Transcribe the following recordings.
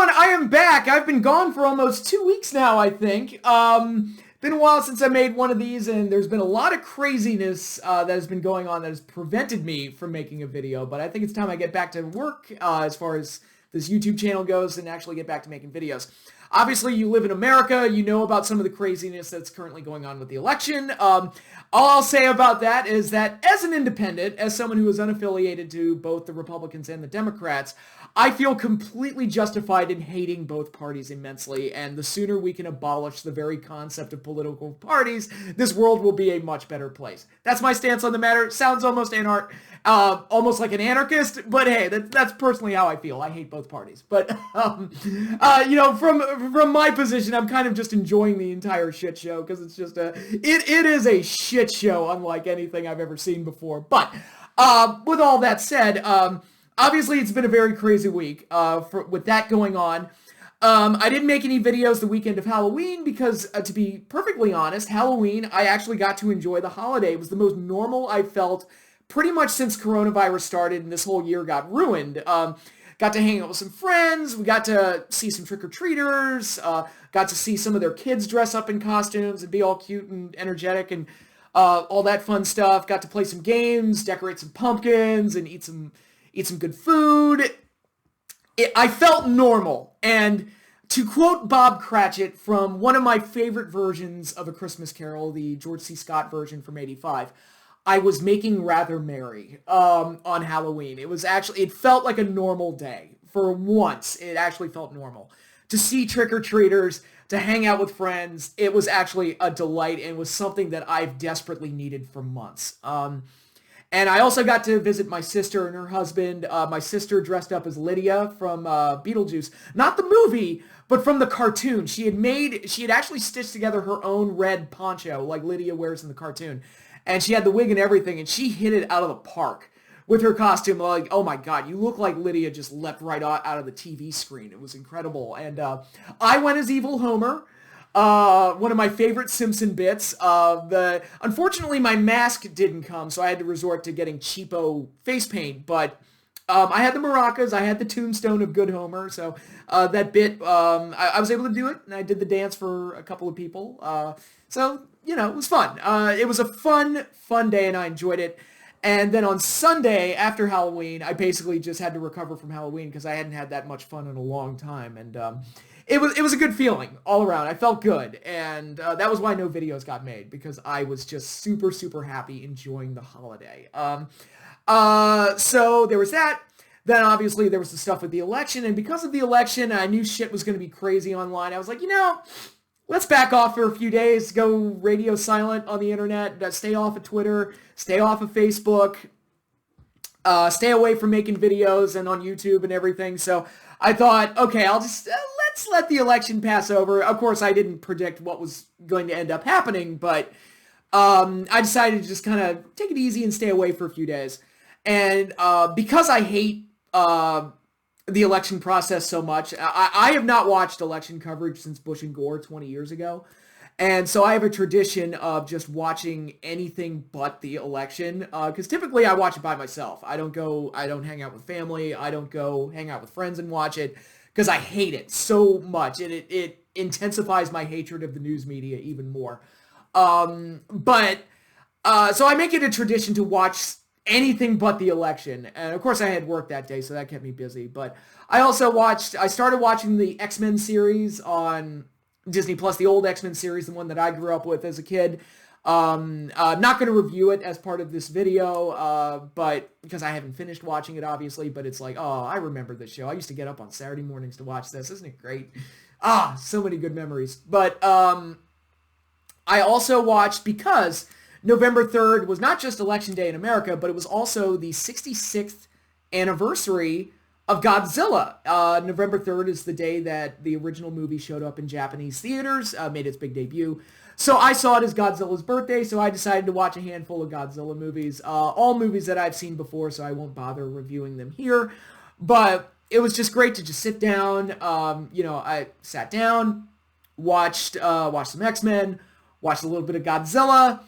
everyone, I am back. I've been gone for almost 2 weeks now, I think. Been a while since I made one of these, and there's been a lot of craziness that has been going on that has prevented me from making a video, but I think it's time I get back to work as far as this YouTube channel goes and actually get back to making videos. Obviously, you live in America, you know about some of the craziness that's currently going on with the election. All I'll say about that is that as an independent, as someone who is unaffiliated to both the Republicans and the Democrats, I feel completely justified in hating both parties immensely, and the sooner we can abolish the very concept of political parties, this world will be a much better place. That's my stance on the matter. Sounds almost almost like an anarchist, but hey, that's personally how I feel. I hate both parties. But, you know, from my position, I'm kind of just enjoying the entire shit show, because it's just it is a shit show unlike anything I've ever seen before. But, with all that said, obviously it's been a very crazy week, with that going on. I didn't make any videos the weekend of Halloween because, to be perfectly honest, Halloween, I actually got to enjoy the holiday. It was the most normal I felt pretty much since coronavirus started and this whole year got ruined. Got to hang out with some friends, we got to see some trick-or-treaters, got to see some of their kids dress up in costumes and be all cute and energetic and all that fun stuff. Got to play some games, decorate some pumpkins, and eat some good food. I felt normal, and to quote Bob Cratchit from one of my favorite versions of A Christmas Carol, the George C. Scott version from '85, I was making rather merry on Halloween. It felt like a normal day. For once, it actually felt normal. To see trick-or-treaters, to hang out with friends, it was actually a delight, and was something that I've desperately needed for months. And I also got to visit my sister and her husband. My sister dressed up as Lydia from Beetlejuice. Not the movie, but from the cartoon. She had actually stitched together her own red poncho like Lydia wears in the cartoon. And she had the wig and everything, and she hit it out of the park with her costume. Like, oh my god, you look like Lydia just leapt right out of the TV screen. It was incredible. And I went as Evil Homer. One of my favorite Simpson bits. Unfortunately, my mask didn't come, so I had to resort to getting cheapo face paint, but I had the maracas, I had the tombstone of Good Homer, so that bit, I was able to do it, and I did the dance for a couple of people, so, you know, it was fun. It was a fun day, and I enjoyed it. And then on Sunday, after Halloween, I basically just had to recover from Halloween, because I hadn't had that much fun in a long time, and it was a good feeling all around. I felt good, and that was why no videos got made, because I was just super, super happy enjoying the holiday. So there was that. Then obviously there was the stuff with the election, and because of the election, I knew shit was going to be crazy online. I was like, you know, let's back off for a few days, go radio silent on the internet, stay off of Twitter, stay off of Facebook, stay away from making videos and on YouTube and everything. So I thought, okay, I'll just, let's let the election pass over. Of course, I didn't predict what was going to end up happening, but I decided to just kind of take it easy and stay away for a few days. And because I hate the election process so much, I have not watched election coverage since Bush and Gore 20 years ago. And so I have a tradition of just watching anything but the election, because typically I watch it by myself. I don't hang out with family, I don't go hang out with friends and watch it, because I hate it so much, and it intensifies my hatred of the news media even more. So I make it a tradition to watch anything but the election, and of course I had work that day, so that kept me busy. But I started watching the X-Men series on Disney Plus, the old X-Men series, the one that I grew up with as a kid. I'm not going to review it as part of this video, but because I haven't finished watching it, obviously, but it's like, oh, I remember this show. I used to get up on Saturday mornings to watch this. Isn't it great? So many good memories. But I also watched, because November 3rd was not just Election Day in America, but it was also the 66th anniversary of Godzilla. November 3rd is the day that the original movie showed up in Japanese theaters, made its big debut. So I saw it as Godzilla's birthday, so I decided to watch a handful of Godzilla movies. All movies that I've seen before, so I won't bother reviewing them here. But it was just great to just sit down. I sat down, watched some X-Men, watched a little bit of Godzilla.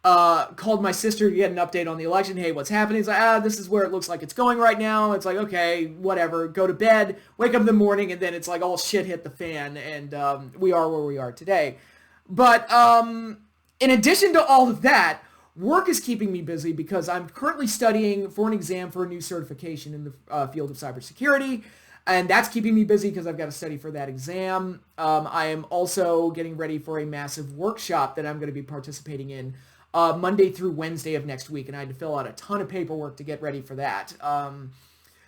called my sister to get an update on the election. Hey, what's happening? He's like, this is where it looks like it's going right now. It's like, okay, whatever. Go to bed, wake up in the morning, and then it's like all shit hit the fan, and we are where we are today. But in addition to all of that, work is keeping me busy because I'm currently studying for an exam for a new certification in the field of cybersecurity. And that's keeping me busy because I've got to study for that exam. I am also getting ready for a massive workshop that I'm going to be participating in Monday through Wednesday of next week. And I had to fill out a ton of paperwork to get ready for that.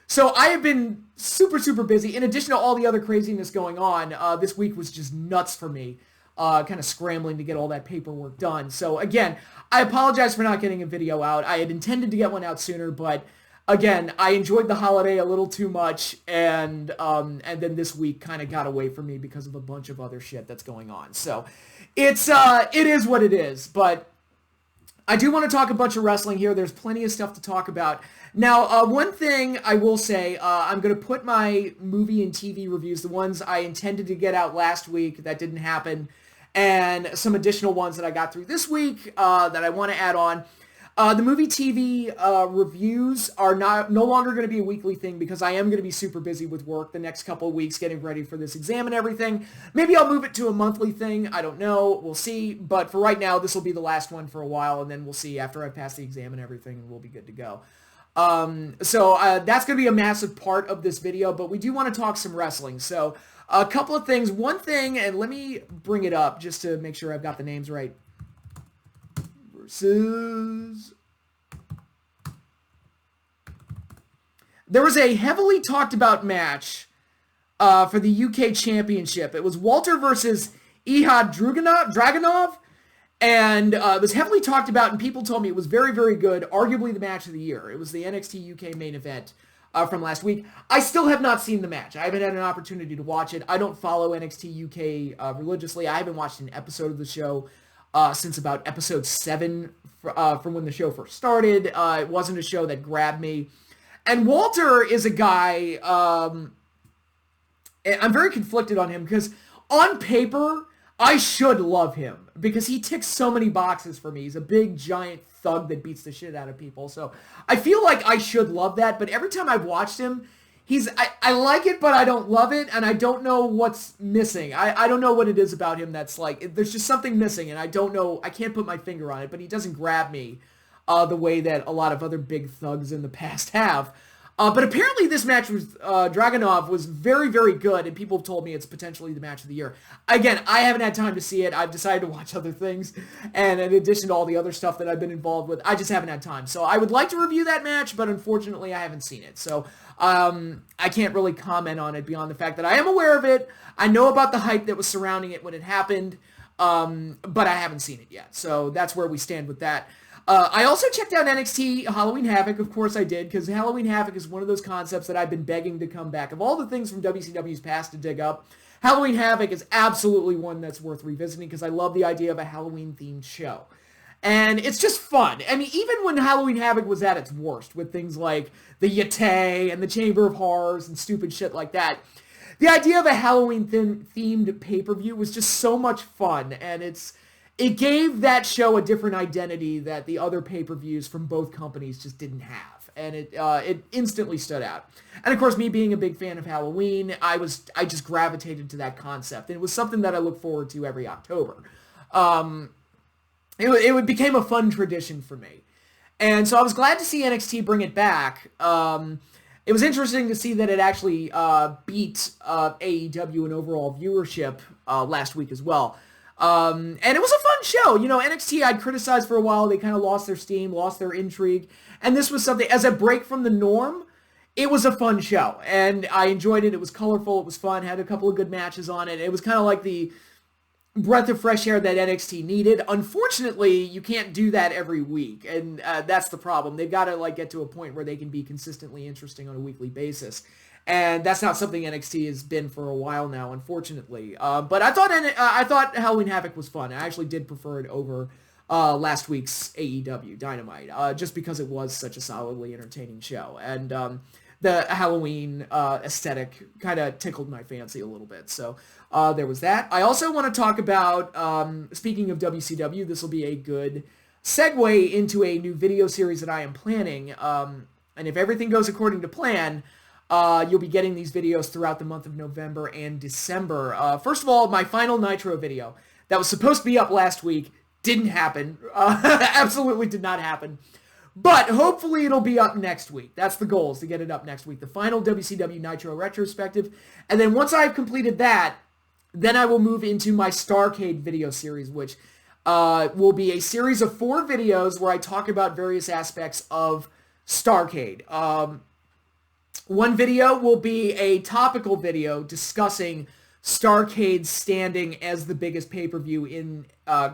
So I have been super, super busy. In addition to all the other craziness going on, this week was just nuts for me. Kind of scrambling to get all that paperwork done. So again, I apologize for not getting a video out. I had intended to get one out sooner, but again, I enjoyed the holiday a little too much, and then this week kind of got away from me because of a bunch of other shit that's going on. So it is what it is, but I do want to talk a bunch of wrestling here. There's plenty of stuff to talk about. Now, one thing I will say, I'm going to put my movie and TV reviews, the ones I intended to get out last week that didn't happen, and some additional ones that I got through this week that I want to add on. The movie TV reviews are no longer going to be a weekly thing because I am going to be super busy with work the next couple of weeks getting ready for this exam and everything. Maybe I'll move it to a monthly thing. I don't know. We'll see. But for right now, this will be the last one for a while, and then we'll see after I pass the exam and everything, and we'll be good to go. So that's going to be a massive part of this video, but we do want to talk some wrestling. So a couple of things. One thing, and let me bring it up just to make sure I've got the names right. There was a heavily talked about match for the UK Championship. It was Walter versus Ihad Dragunov, and it was heavily talked about, and people told me it was very, very good, arguably the match of the year. It was the NXT UK main event from last week. I still have not seen the match. I haven't had an opportunity to watch it. I don't follow NXT UK religiously. I haven't watched an episode of the show since about episode 7 from when the show first started. It wasn't a show that grabbed me. And Walter is a guy, I'm very conflicted on him because on paper, I should love him because he ticks so many boxes for me. He's a big, giant thug that beats the shit out of people. So I feel like I should love that, but every time I've watched him, I like it, but I don't love it, and I don't know what's missing. I don't know what it is about him that's like, there's just something missing, and I don't know, I can't put my finger on it, but he doesn't grab me the way that a lot of other big thugs in the past have. But apparently this match with Dragunov was very, very good, and people have told me it's potentially the match of the year. Again, I haven't had time to see it. I've decided to watch other things, and in addition to all the other stuff that I've been involved with, I just haven't had time. So I would like to review that match, but unfortunately I haven't seen it. So I can't really comment on it beyond the fact that I am aware of it. I know about the hype that was surrounding it when it happened, but I haven't seen it yet. So that's where we stand with that. I also checked out NXT Halloween Havoc. Of course I did, because Halloween Havoc is one of those concepts that I've been begging to come back. Of all the things from WCW's past to dig up, Halloween Havoc is absolutely one that's worth revisiting because I love the idea of a Halloween-themed show. And it's just fun. I mean, even when Halloween Havoc was at its worst, with things like the Yeti and the Chamber of Horrors and stupid shit like that, the idea of a Halloween-themed pay-per-view was just so much fun, and it gave that show a different identity that the other pay-per-views from both companies just didn't have. And it instantly stood out. And of course, me being a big fan of Halloween, I just gravitated to that concept. And it was something that I look forward to every October. It became a fun tradition for me. And so I was glad to see NXT bring it back. It was interesting to see that it actually beat AEW in overall viewership last week as well. And it was a fun show. You know, NXT I'd criticized for a while. They kind of lost their steam, lost their intrigue. And this was something, as a break from the norm, it was a fun show. And I enjoyed it. It was colorful. It was fun. Had a couple of good matches on it. It was kind of like the breath of fresh air that NXT needed. Unfortunately, you can't do that every week. And that's the problem. They've got to like get to a point where they can be consistently interesting on a weekly basis. And that's not something NXT has been for a while now, unfortunately. But I thought Halloween Havoc was fun. I actually did prefer it over last week's AEW Dynamite, just because it was such a solidly entertaining show. And the Halloween aesthetic kind of tickled my fancy a little bit. So there was that. I also want to talk about, speaking of WCW, this will be a good segue into a new video series that I am planning. And if everything goes according to plan, you'll be getting these videos throughout the month of November and December. First of all, my final Nitro video that was supposed to be up last week didn't happen. Absolutely did not happen. But hopefully it'll be up next week. That's the goal, is to get it up next week. The final WCW Nitro retrospective. And then once I've completed that, then I will move into my Starrcade video series, which will be a series of 4 videos where I talk about various aspects of Starrcade. One video will be a topical video discussing Starrcade's standing as the biggest pay-per-view in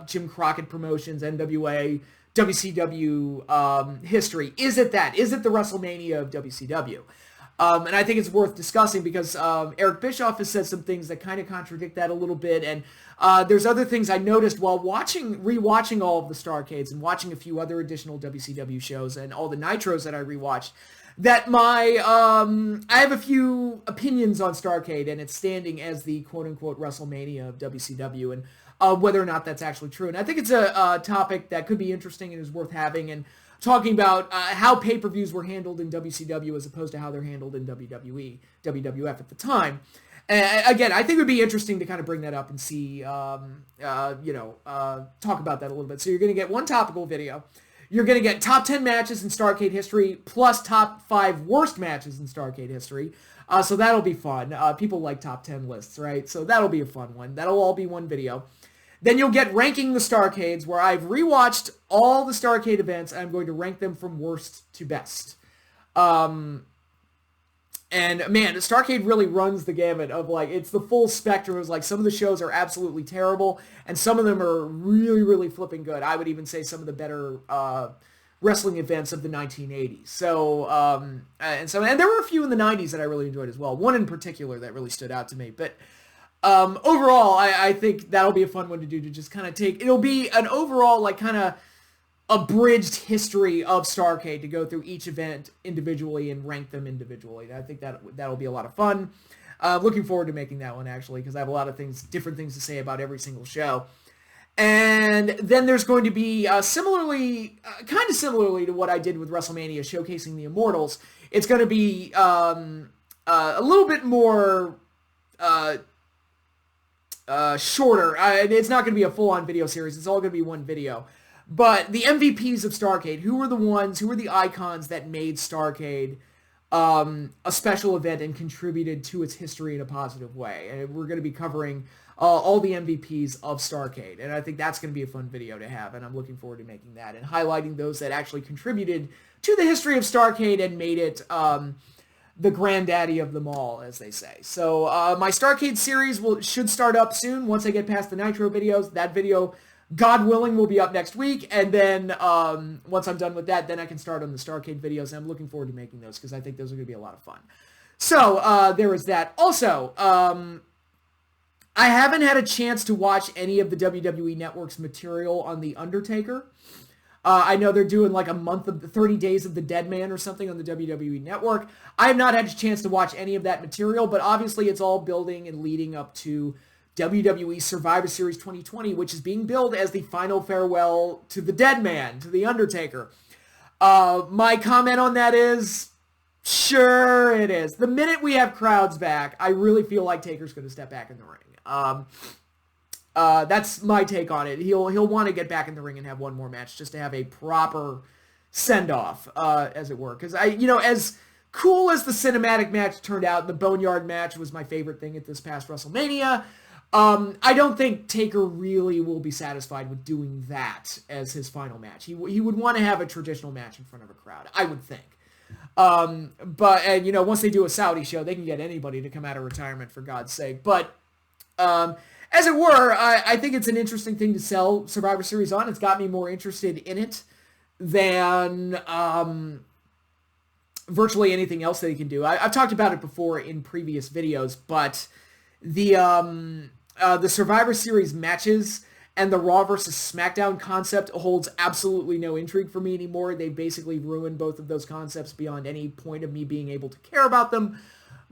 Jim Crockett Promotions, NWA, WCW history. Is it that? Is it the WrestleMania of WCW? And I think it's worth discussing because Eric Bischoff has said some things that kind of contradict that a little bit, and there's other things I noticed while rewatching all of the Starrcades and watching a few other additional WCW shows and all the Nitros that I rewatched, that I have a few opinions on Starrcade and its standing as the quote-unquote WrestleMania of WCW, and whether or not that's actually true. And I think it's a topic that could be interesting and is worth having, and talking about how pay-per-views were handled in WCW as opposed to how they're handled in WWE, WWF at the time. Again, I think it would be interesting to kind of bring that up and see, talk about that a little bit. So you're going to get one topical video. You're going to get top 10 matches in Starrcade history, plus top 5 worst matches in Starrcade history. So that'll be fun. People like top 10 lists, right? So that'll be a fun one. That'll all be one video. Then you'll get Ranking the Starrcades, where I've rewatched all the Starrcade events, and I'm going to rank them from worst to best. And man, Starrcade really runs the gamut of, like, it's the full spectrum. It was like some of the shows are absolutely terrible, and some of them are really, really flipping good. I would even say some of the better wrestling events of the 1980s. So, and there were a few in the 90s that I really enjoyed as well. One in particular that really stood out to me, but overall, I think that'll be a fun one to do, to just kind of it'll be an overall, like, kind of abridged history of Starrcade to go through each event individually and rank them individually. I think that'll be a lot of fun. Looking forward to making that one, actually, because I have a lot of different things to say about every single show. And then there's going to be, kind of similarly to what I did with WrestleMania, showcasing the Immortals, it's going to be a little bit more shorter. It's not going to be a full-on video series. It's all going to be one video. But the MVPs of Starrcade, who were the icons that made Starrcade a special event and contributed to its history in a positive way. And we're going to be covering all the MVPs of Starrcade. And I think that's going to be a fun video to have, and I'm looking forward to making that and highlighting those that actually contributed to the history of Starrcade and made it the granddaddy of them all, as they say. So my Starrcade series should start up soon once I get past the Nitro videos. That video, God willing, will be up next week, and then once I'm done with that, then I can start on the Starrcade videos, and I'm looking forward to making those, because I think those are going to be a lot of fun. So there is that. Also, I haven't had a chance to watch any of the WWE Network's material on The Undertaker. I know they're doing like a month of the 30 Days of the Dead Man or something on the WWE Network. I have not had a chance to watch any of that material, but obviously it's all building and leading up to WWE Survivor Series 2020, which is being billed as the final farewell to the Dead Man, to The Undertaker. My comment on that is, sure it is. The minute we have crowds back, I really feel like Taker's going to step back in the ring. That's my take on it. He'll want to get back in the ring and have one more match just to have a proper send-off, as it were. Because as cool as the cinematic match turned out, the Boneyard match was my favorite thing at this past WrestleMania. I don't think Taker really will be satisfied with doing that as his final match. He would want to have a traditional match in front of a crowd, I would think. But once they do a Saudi show, they can get anybody to come out of retirement, for God's sake. But as it were, I think it's an interesting thing to sell Survivor Series on. It's got me more interested in it than virtually anything else that he can do. I've talked about it before in previous videos, but the Survivor Series matches and the Raw versus SmackDown concept holds absolutely no intrigue for me anymore. They basically ruined both of those concepts beyond any point of me being able to care about them.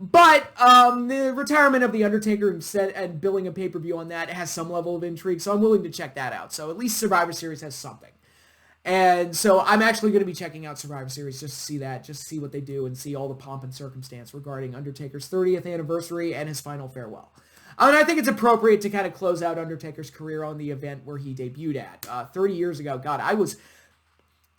But the retirement of The Undertaker and billing a pay-per-view on that has some level of intrigue, so I'm willing to check that out. So at least Survivor Series has something. And so I'm actually going to be checking out Survivor Series just to see that, just to see what they do and see all the pomp and circumstance regarding Undertaker's 30th anniversary and his final farewell. And I think it's appropriate to kind of close out Undertaker's career on the event where he debuted at. 30 years ago, God,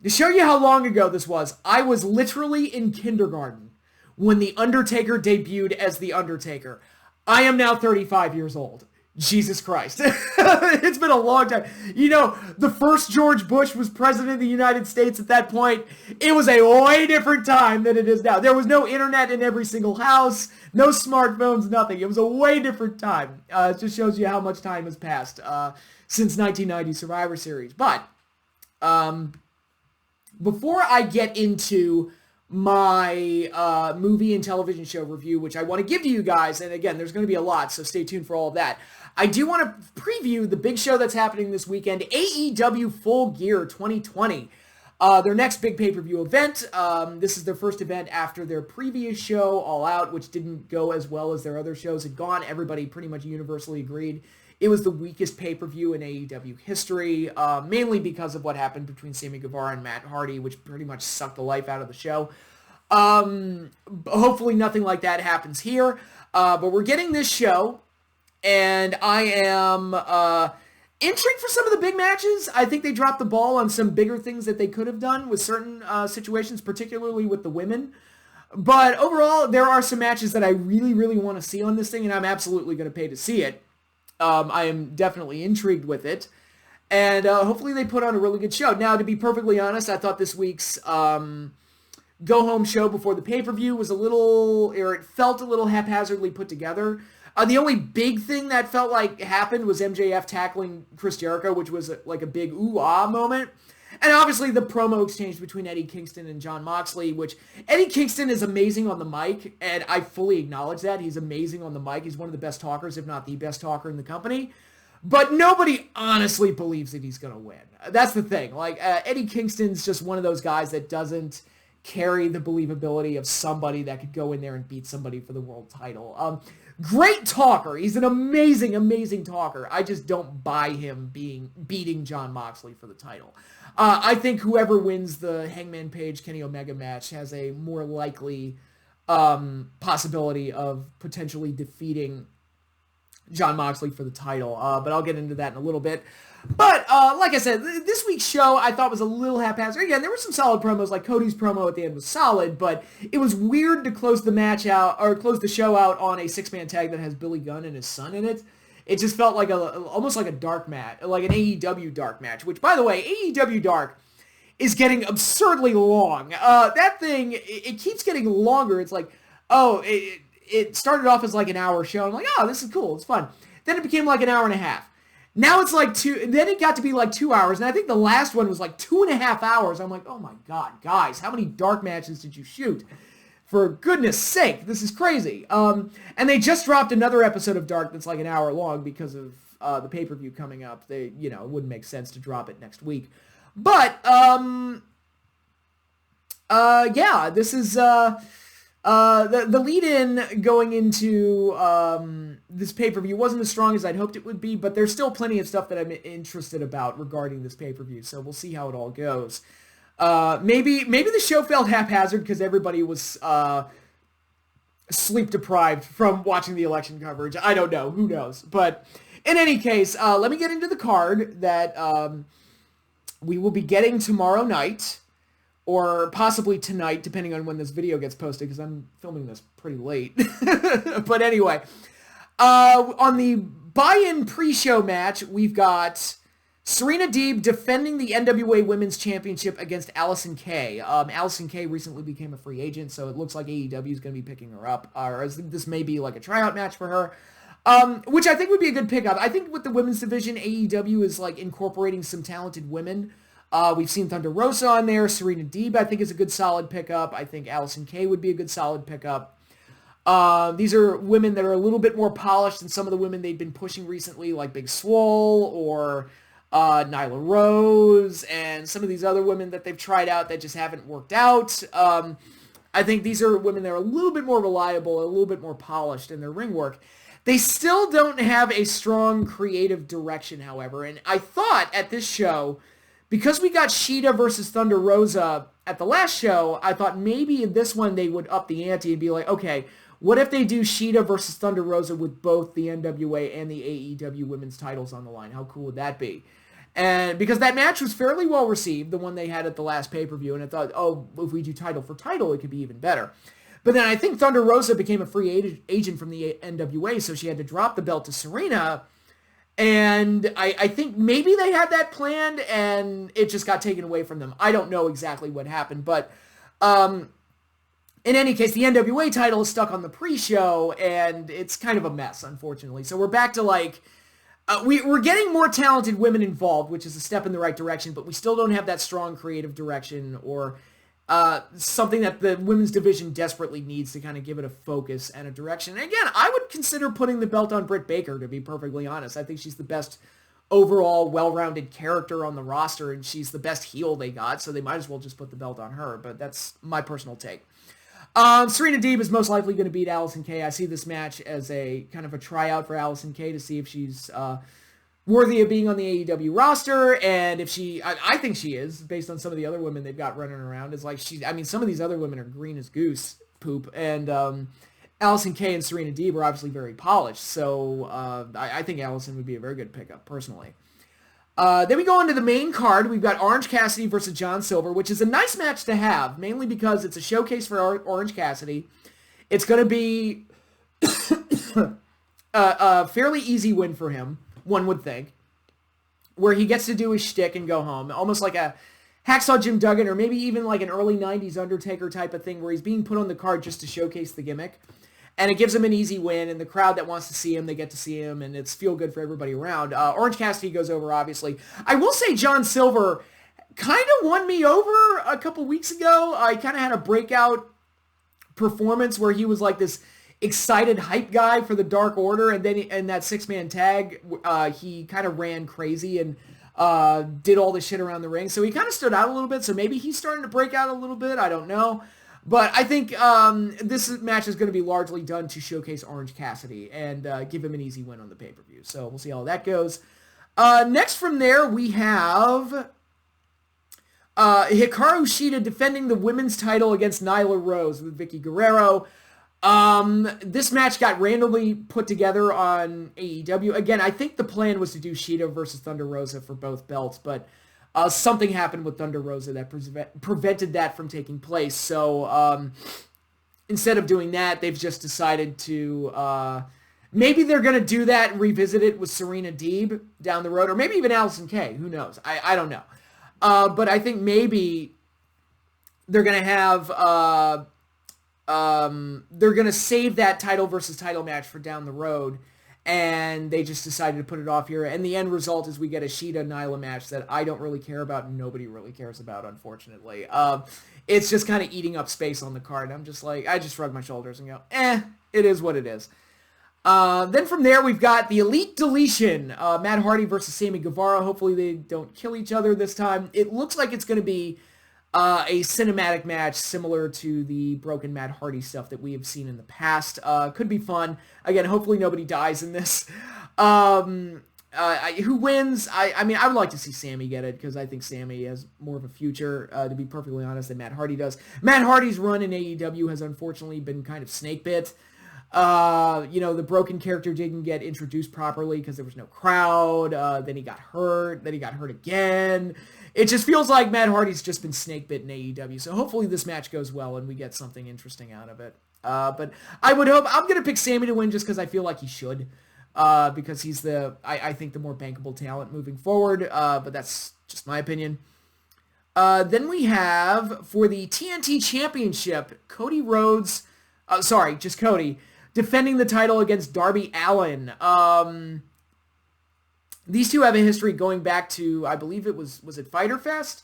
to show you how long ago this was, I was literally in kindergarten when The Undertaker debuted as The Undertaker. I am now 35 years old. Jesus Christ. It's been a long time. You know, the first George Bush was president of the United States at that point. It was a way different time than it is now. There was no internet in every single house, no smartphones, nothing. It was a way different time. It just shows you how much time has passed since 1990 Survivor Series. But before I get into my movie and television show review, which I want to give to you guys, and again, there's going to be a lot, so stay tuned for all of that. I do want to preview the big show that's happening this weekend, AEW Full Gear 2020. Their next big pay-per-view event. This is their first event after their previous show, All Out, which didn't go as well as their other shows had gone. Everybody pretty much universally agreed it was the weakest pay-per-view in AEW history, mainly because of what happened between Sammy Guevara and Matt Hardy, which pretty much sucked the life out of the show. Hopefully nothing like that happens here, but we're getting this show, and I am intrigued for some of the big matches. I think they dropped the ball on some bigger things that they could have done with certain situations, particularly with the women. But overall, there are some matches that I really, really want to see on this thing, and I'm absolutely going to pay to see it. I am definitely intrigued with it. And hopefully they put on a really good show. Now, to be perfectly honest, I thought this week's go-home show before the pay-per-view was it felt a little haphazardly put together. The only big thing that felt like happened was MJF tackling Chris Jericho, which was like a big ooh-ah moment. And obviously the promo exchange between Eddie Kingston and Jon Moxley, which Eddie Kingston is amazing on the mic, and I fully acknowledge that. He's amazing on the mic. He's one of the best talkers, if not the best talker in the company. But nobody honestly believes that he's going to win. That's the thing. Like, Eddie Kingston's just one of those guys that doesn't carry the believability of somebody that could go in there and beat somebody for the world title. Great talker. He's an amazing, amazing talker. I just don't buy him beating Jon Moxley for the title. I think whoever wins the Hangman Page Kenny Omega match has a more likely possibility of potentially defeating Jon Moxley for the title. But I'll get into that in a little bit. But like I said, this week's show I thought was a little haphazard. Again, there were some solid promos, like Cody's promo at the end was solid, but it was weird to close the show out on a six-man tag that has Billy Gunn and his son in it. It just felt like almost like a dark match, like an AEW dark match, which, by the way, AEW dark is getting absurdly long. That thing, it keeps getting longer. It's like, it started off as like an hour show. I'm like, oh, this is cool. It's fun. Then it became like an hour and a half. Now it's like then it got to be like 2 hours, and I think the last one was like 2.5 hours. I'm like, oh my God, guys, how many dark matches did you shoot? For goodness sake, this is crazy. And they just dropped another episode of Dark that's like an hour long because of the pay-per-view coming up. It wouldn't make sense to drop it next week. But, yeah, this is, the lead-in going into this pay-per-view wasn't as strong as I'd hoped it would be, but there's still plenty of stuff that I'm interested about regarding this pay-per-view, so we'll see how it all goes. Maybe the show felt haphazard because everybody was sleep deprived from watching the election coverage. I don't know. Who knows? But in any case, let me get into the card that we will be getting tomorrow night, or possibly tonight, depending on when this video gets posted, because I'm filming this pretty late. But anyway, on the buy-in pre-show match, we've got Serena Deeb defending the NWA Women's Championship against Allison Kaye. Allison Kaye recently became a free agent, so it looks like AEW is going to be picking her up. Or this may be like a tryout match for her, which I think would be a good pickup. I think with the women's division, AEW is like incorporating some talented women. We've seen Thunder Rosa on there. Serena Deeb, I think, is a good solid pickup. I think Allison Kaye would be a good solid pickup. These are women that are a little bit more polished than some of the women they've been pushing recently, like Big Swole or Nyla Rose, and some of these other women that they've tried out that just haven't worked out. I think these are women that are a little bit more reliable, a little bit more polished in their ring work. They still don't have a strong creative direction, however, and I thought at this show, because we got Shida versus Thunder Rosa at the last show, I thought maybe in this one they would up the ante and be like, okay, what if they do Shida versus Thunder Rosa with both the NWA and the AEW women's titles on the line? How cool would that be? And because that match was fairly well received, the one they had at the last pay-per-view, and I thought, oh, if we do title for title, it could be even better. But then I think Thunder Rosa became a free agent from the NWA, so she had to drop the belt to Serena. And I think maybe they had that planned, and it just got taken away from them. I don't know exactly what happened, but in any case, the NWA title is stuck on the pre-show, and it's kind of a mess, unfortunately. So we're back to like, we're getting more talented women involved, which is a step in the right direction, but we still don't have that strong creative direction or something that the women's division desperately needs to kind of give it a focus and a direction. And again, I would consider putting the belt on Britt Baker, to be perfectly honest. I think she's the best overall well-rounded character on the roster, and she's the best heel they got, so they might as well just put the belt on her, but that's my personal take. Serena Deeb is most likely going to beat Allison Kaye. I see this match as a kind of a tryout for Allison Kaye to see if she's worthy of being on the AEW roster, and if she, I think she is, based on some of the other women they've got running around. It's like some of these other women are green as goose poop, and Allison Kaye and Serena Deeb are obviously very polished, so I think Allison would be a very good pickup, personally. Then we go into the main card. We've got Orange Cassidy versus John Silver, which is a nice match to have, mainly because it's a showcase for Orange Cassidy. It's going to be a fairly easy win for him, one would think, where he gets to do his shtick and go home, almost like a Hacksaw Jim Duggan, or maybe even like an early 90s Undertaker type of thing, where he's being put on the card just to showcase the gimmick. And it gives him an easy win, and the crowd that wants to see him, they get to see him, and it's feel good for everybody around. Orange Cassidy goes over, obviously. I will say John Silver kind of won me over a couple weeks ago. I kind of had a breakout performance where he was like this excited hype guy for the Dark Order, and then in that six-man tag, he kind of ran crazy and did all the shit around the ring. So he kind of stood out a little bit, so maybe he's starting to break out a little bit. I don't know. But I think this match is going to be largely done to showcase Orange Cassidy and give him an easy win on the pay-per-view. So we'll see how that goes. Next from there, we have Hikaru Shida defending the women's title against Nyla Rose with Vicky Guerrero. This match got randomly put together on AEW. Again, I think the plan was to do Shida versus Thunder Rosa for both belts, but something happened with Thunder Rosa that prevented that from taking place. So instead of doing that, they've just decided to maybe they're going to do that and revisit it with Serena Deeb down the road, or maybe even Allison Kaye. Who knows? I don't know. But I think maybe they're going to have they're going to save that title versus title match for down the road. And they just decided to put it off here. And the end result is we get a Shida-Nyla match that I don't really care about and nobody really cares about, unfortunately. It's just kind of eating up space on the card. I'm just like, I just shrug my shoulders and go, it is what it is. Then from there, we've got the Elite Deletion. Matt Hardy versus Sammy Guevara. Hopefully they don't kill each other this time. It looks like it's going to be a cinematic match similar to the Broken Matt Hardy stuff that we have seen in the past. Could be fun. Again, hopefully nobody dies in this. Who wins? I mean, I would like to see Sammy get it because I think Sammy has more of a future, to be perfectly honest, than Matt Hardy does. Matt Hardy's run in AEW has unfortunately been kind of snake bit. The Broken character didn't get introduced properly because there was no crowd. Then he got hurt. Then he got hurt again. It just feels like Matt Hardy's just been snake bit in AEW. So hopefully this match goes well and we get something interesting out of it. But I would hope, I'm going to pick Sammy to win just because I feel like he should. Because he's I think the more bankable talent moving forward. But that's just my opinion. Then we have, for the TNT Championship, Cody Rhodes, just Cody, defending the title against Darby Allin. These two have a history going back to, I believe it was it Fyter Fest?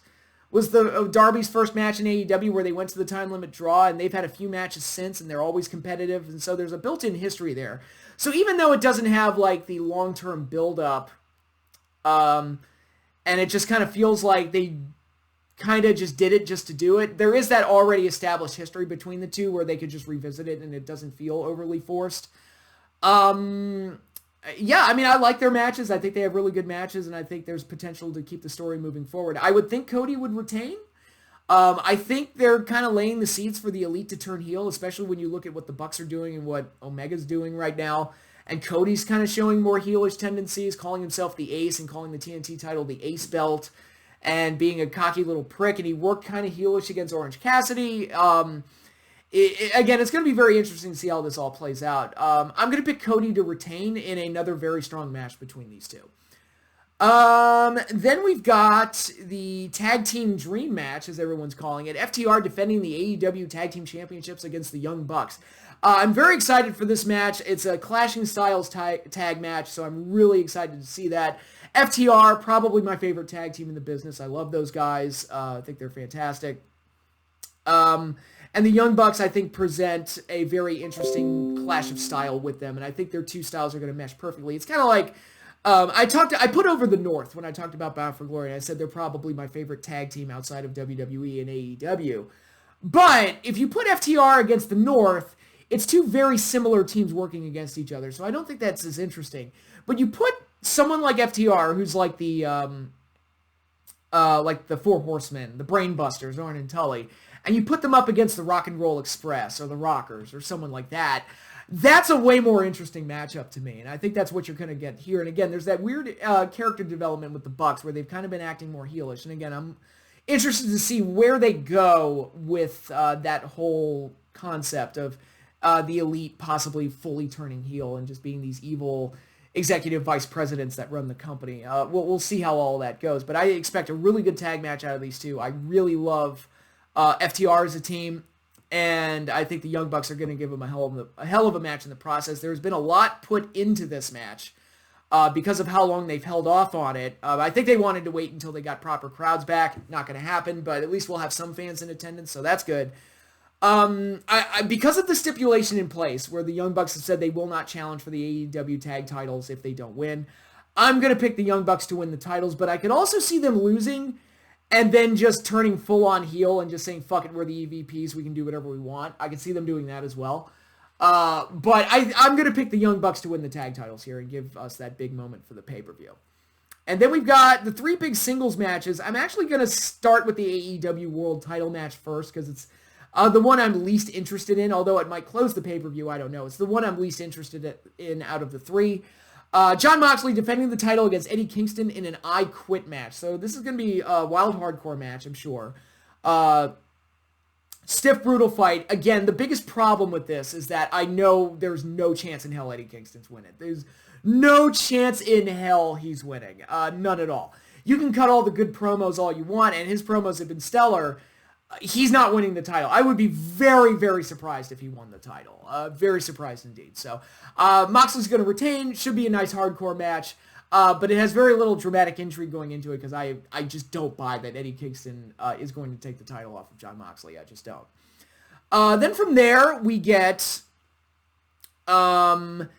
Was the Darby's first match in AEW where they went to the time limit draw, and they've had a few matches since, and they're always competitive, and so there's a built-in history there. So even though it doesn't have, like, the long-term build-up, and it just kind of feels like they kind of just did it just to do it, there is that already established history between the two where they could just revisit it, and it doesn't feel overly forced. Yeah, I mean, I like their matches. I think they have really good matches, and I think there's potential to keep the story moving forward. I would think Cody would retain. I think they're kind of laying the seeds for the Elite to turn heel, especially when you look at what the Bucks are doing and what Omega's doing right now. And Cody's kind of showing more heelish tendencies, calling himself the Ace and calling the TNT title the Ace Belt, and being a cocky little prick. And he worked kind of heelish against Orange Cassidy. Again, it's going to be very interesting to see how this all plays out. I'm going to pick Cody to retain in another very strong match between these two. Then we've got the Tag Team Dream match, as everyone's calling it. FTR defending the AEW Tag Team Championships against the Young Bucks. I'm very excited for this match. It's a Clashing Styles tag match, so I'm really excited to see that. FTR, probably my favorite tag team in the business. I love those guys. I think they're fantastic. And the Young Bucks, I think, present a very interesting clash of style with them, and I think their two styles are going to mesh perfectly. It's kind of like, I put over the North when I talked about Bound for Glory, and I said they're probably my favorite tag team outside of WWE and AEW. But if you put FTR against the North, it's two very similar teams working against each other, so I don't think that's as interesting. But you put someone like FTR, who's like the Four Horsemen, the Brain Busters, Arn and Tully, and you put them up against the Rock and Roll Express or the Rockers or someone like that, that's a way more interesting matchup to me, and I think that's what you're going to get here. And again, there's that weird character development with the Bucks where they've kind of been acting more heelish, and again, I'm interested to see where they go with that whole concept of the Elite possibly fully turning heel and just being these evil executive vice presidents that run the company. We'll see how all that goes, but I expect a really good tag match out of these two. I really love FTR as a team, and I think the Young Bucks are going to give them a hell of a match in the process. There's been a lot put into this match because of how long they've held off on it. I think they wanted to wait until they got proper crowds back. Not going to happen, but at least we'll have some fans in attendance, so that's good. Because of the stipulation in place where the Young Bucks have said they will not challenge for the AEW tag titles if they don't win, I'm going to pick the Young Bucks to win the titles, but I could also see them losing and then just turning full-on heel and just saying, fuck it, we're the EVPs, we can do whatever we want. I can see them doing that as well. But I'm going to pick the Young Bucks to win the tag titles here and give us that big moment for the pay-per-view. And then we've got the three big singles matches. I'm actually going to start with the AEW World title match first because it's the one I'm least interested in, although it might close the pay-per-view, I don't know. It's the one I'm least interested in out of the three. Jon Moxley defending the title against Eddie Kingston in an I Quit match. So this is going to be a wild hardcore match, I'm sure. Stiff, brutal fight. Again, the biggest problem with this is that I know there's no chance in hell Eddie Kingston's winning. There's no chance in hell he's winning. None at all. You can cut all the good promos all you want, and his promos have been stellar. He's not winning the title. I would be very, very surprised if he won the title. Very surprised indeed. So Moxley's going to retain. Should be a nice hardcore match. But it has very little dramatic intrigue going into it because I just don't buy that Eddie Kingston is going to take the title off of Jon Moxley. I just don't. Then from there, we get the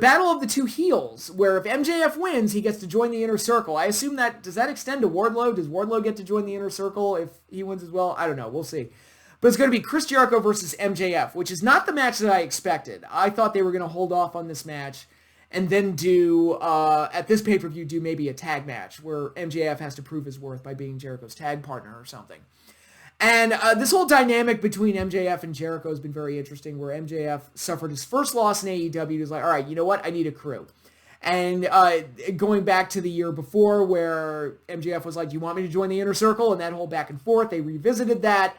battle of the two heels, where if MJF wins, he gets to join the Inner Circle. I assume that, does that extend to Wardlow? Does Wardlow get to join the Inner Circle if he wins as well? I don't know. We'll see. But it's going to be Chris Jericho versus MJF, which is not the match that I expected. I thought they were going to hold off on this match and then do, at this pay-per-view, do maybe a tag match where MJF has to prove his worth by being Jericho's tag partner or something. And this whole dynamic between MJF and Jericho has been very interesting, where MJF suffered his first loss in AEW. He was like, all right, you know what? I need a crew. And going back to the year before where MJF was like, you want me to join the Inner Circle? And that whole back and forth, they revisited that.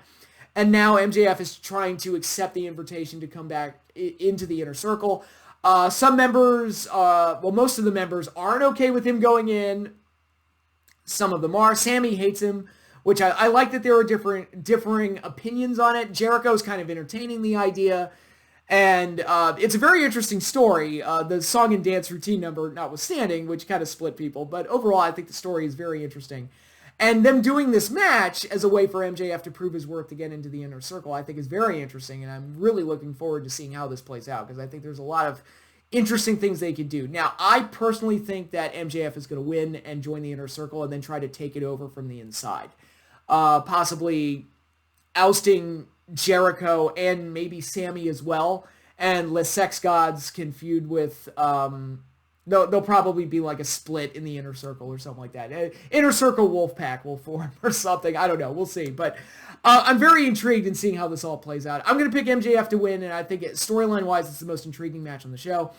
And now MJF is trying to accept the invitation to come back into the Inner Circle. Some members, most of the members aren't okay with him going in. Some of them are. Sammy hates him, which I like that there are differing opinions on it. Jericho's kind of entertaining the idea, and it's a very interesting story. The song and dance routine number notwithstanding, which kind of split people, but overall I think the story is very interesting. And them doing this match as a way for MJF to prove his worth to get into the Inner Circle, I think is very interesting, and I'm really looking forward to seeing how this plays out, because I think there's a lot of interesting things they could do. Now, I personally think that MJF is going to win and join the Inner Circle and then try to take it over from the inside. Possibly ousting Jericho and maybe Sammy as well, and Les Sex Gods can feud with, they'll probably be like a split in the Inner Circle or something like that. Inner Circle Wolfpack will form or something. I don't know. We'll see. But I'm very intrigued in seeing how this all plays out. I'm going to pick MJF to win, and I think storyline-wise, it's the most intriguing match on the show.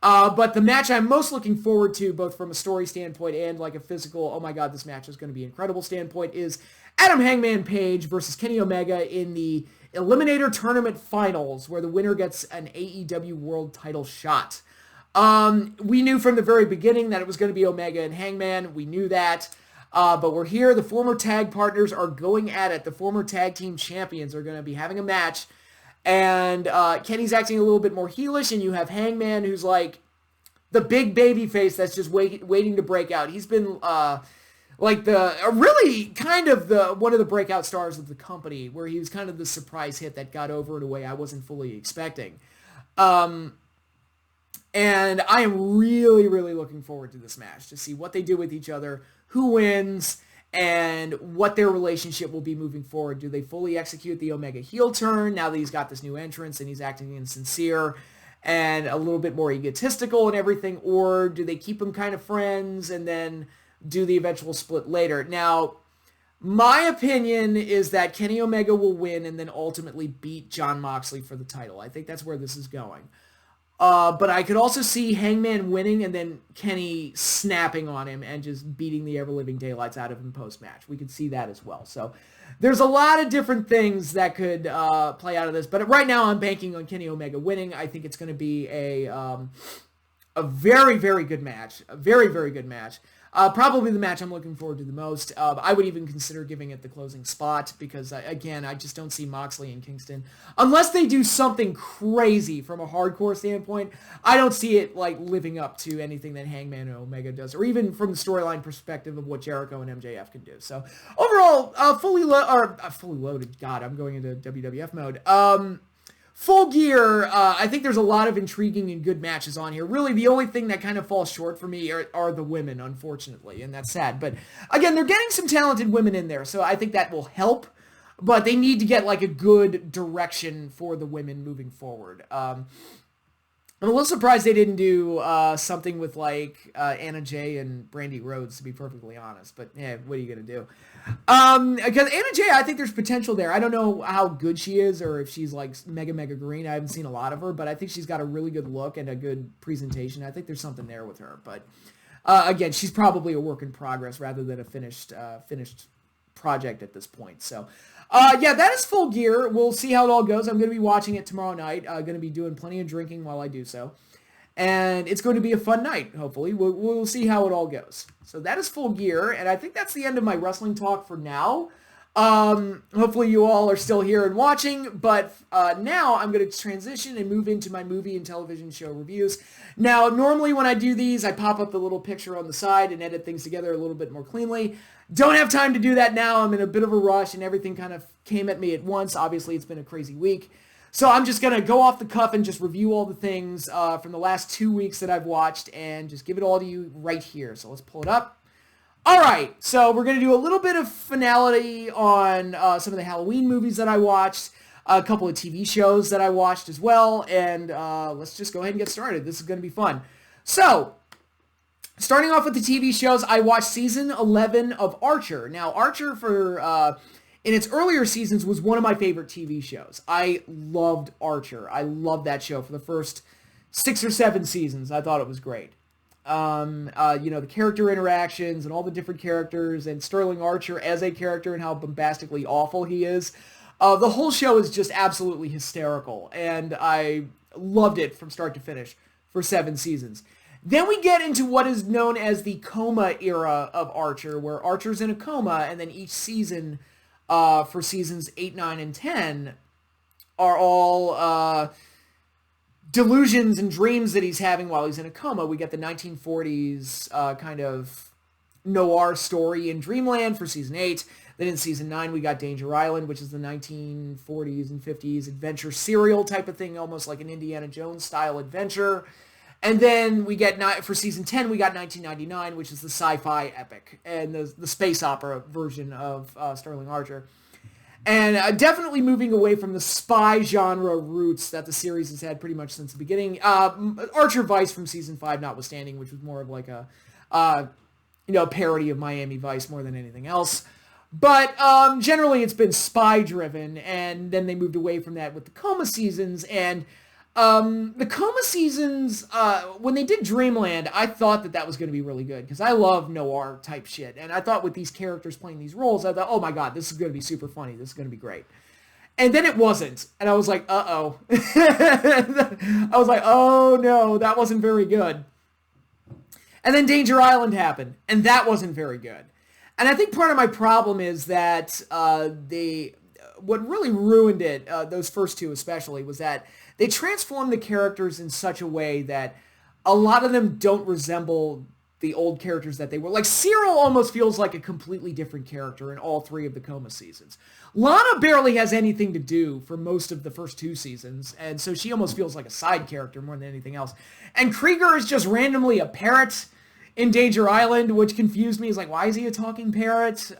But the match I'm most looking forward to, both from a story standpoint and like a physical, oh my god, this match is going to be incredible standpoint, is Adam Hangman Page versus Kenny Omega in the Eliminator Tournament Finals, where the winner gets an AEW World Title shot. We knew from the very beginning that it was going to be Omega and Hangman. We knew that. But we're here. The former tag partners are going at it. The former tag team champions are going to be having a match. And Kenny's acting a little bit more heelish, and you have Hangman, who's like the big baby face that's just waiting to break out. He's been like really kind of one of the breakout stars of the company, where he was kind of the surprise hit that got over in a way I wasn't fully expecting. And I am really, really looking forward to this match to see what they do with each other, who wins, and what their relationship will be moving forward. Do they fully execute the Omega heel turn now that he's got this new entrance and he's acting insincere and a little bit more egotistical and everything, or do they keep him kind of friends and then do the eventual split later? Now, my opinion is that Kenny Omega will win and then ultimately beat Jon Moxley for the title. I think that's where this is going. But I could also see Hangman winning and then Kenny snapping on him and just beating the ever-living daylights out of him post-match. We could see that as well. So there's a lot of different things that could play out of this. But right now I'm banking on Kenny Omega winning. I think it's going to be a very, very good match. A very, very good match. Probably the match I'm looking forward to the most. I would even consider giving it the closing spot because, again, I just don't see Moxley and Kingston. Unless they do something crazy from a hardcore standpoint, I don't see it like living up to anything that Hangman and Omega does, or even from the storyline perspective of what Jericho and MJF can do. So overall, fully loaded. God, I'm going into WWF mode. Full Gear, I think there's a lot of intriguing and good matches on here. Really, the only thing that kind of falls short for me are the women, unfortunately, and that's sad. But again, they're getting some talented women in there, so I think that will help. But they need to get like a good direction for the women moving forward. I'm a little surprised they didn't do something with like Anna Jay and Brandy Rhodes, to be perfectly honest. But yeah, what are you gonna do? Because Anna Jay, I think there's potential there. I don't know how good she is or if she's like mega green. I haven't seen a lot of her, but I think she's got a really good look and a good presentation. I think there's something there with her. But again, she's probably a work in progress rather than a finished project at this point. So yeah, that is Full Gear. We'll see how it all goes. I'm going to be watching it tomorrow night. Going to be doing plenty of drinking while I do so. And it's going to be a fun night, hopefully. We'll see how it all goes. So that is Full Gear, and I think that's the end of my wrestling talk for now. Hopefully you all are still here and watching, but now I'm going to transition and move into my movie and television show reviews. Now, normally when I do these, I pop up the little picture on the side and edit things together a little bit more cleanly. Don't have time to do that now. I'm in a bit of a rush, and everything kind of came at me at once. Obviously, it's been a crazy week. So I'm just going to go off the cuff and just review all the things from the last 2 weeks that I've watched and just give it all to you right here. So let's pull it up. All right, so we're going to do a little bit of finality on some of the Halloween movies that I watched, a couple of TV shows that I watched as well, and let's just go ahead and get started. This is going to be fun. So, starting off with the TV shows, I watched season 11 of Archer. Now, Archer in its earlier seasons was one of my favorite TV shows. I loved Archer. I loved that show for the first 6 or 7 seasons. I thought it was great. The character interactions and all the different characters and Sterling Archer as a character and how bombastically awful he is. The whole show is just absolutely hysterical, and I loved it from start to finish for 7 seasons. Then we get into what is known as the coma era of Archer, where Archer's in a coma, and then each season for seasons 8, 9, and 10 are all delusions and dreams that he's having while he's in a coma. We get the 1940s kind of noir story in Dreamland for season 8. Then in season 9, we got Danger Island, which is the 1940s and 50s adventure serial type of thing, almost like an Indiana Jones style adventure. And then we get, for season 10, we got 1999, which is the sci-fi epic and the space opera version of Sterling Archer. And definitely moving away from the spy genre roots that the series has had pretty much since the beginning. Archer Vice from season 5 notwithstanding, which was more of like a parody of Miami Vice more than anything else. But generally it's been spy driven, and then they moved away from that with the Coma seasons. And the Coma seasons, when they did Dreamland, I thought that was going to be really good because I love noir type shit. And I thought with these characters playing these roles, I thought, oh my God, this is going to be super funny. This is going to be great. And then it wasn't. And I was like, uh-oh. I was like, oh no, that wasn't very good. And then Danger Island happened, and that wasn't very good. And I think part of my problem is that what really ruined it, those first two especially, was that they transformed the characters in such a way that a lot of them don't resemble the old characters that they were. Like, Cyril almost feels like a completely different character in all 3 of the Coma seasons. Lana barely has anything to do for most of the first 2 seasons, and so she almost feels like a side character more than anything else. And Krieger is just randomly a parrot in Danger Island, which confused me. It's like, why is he a talking parrot?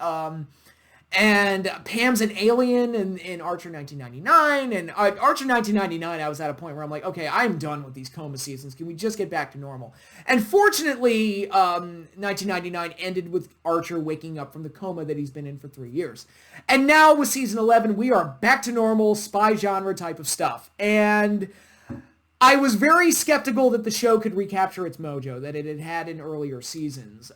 And Pam's an alien in Archer 1999. And Archer 1999, I was at a point where I'm like, okay, I'm done with these Coma seasons. Can we just get back to normal? And fortunately, 1999 ended with Archer waking up from the coma that he's been in for 3 years. And now with season 11, we are back to normal spy genre type of stuff. And I was very skeptical that the show could recapture its mojo that it had had in earlier seasons.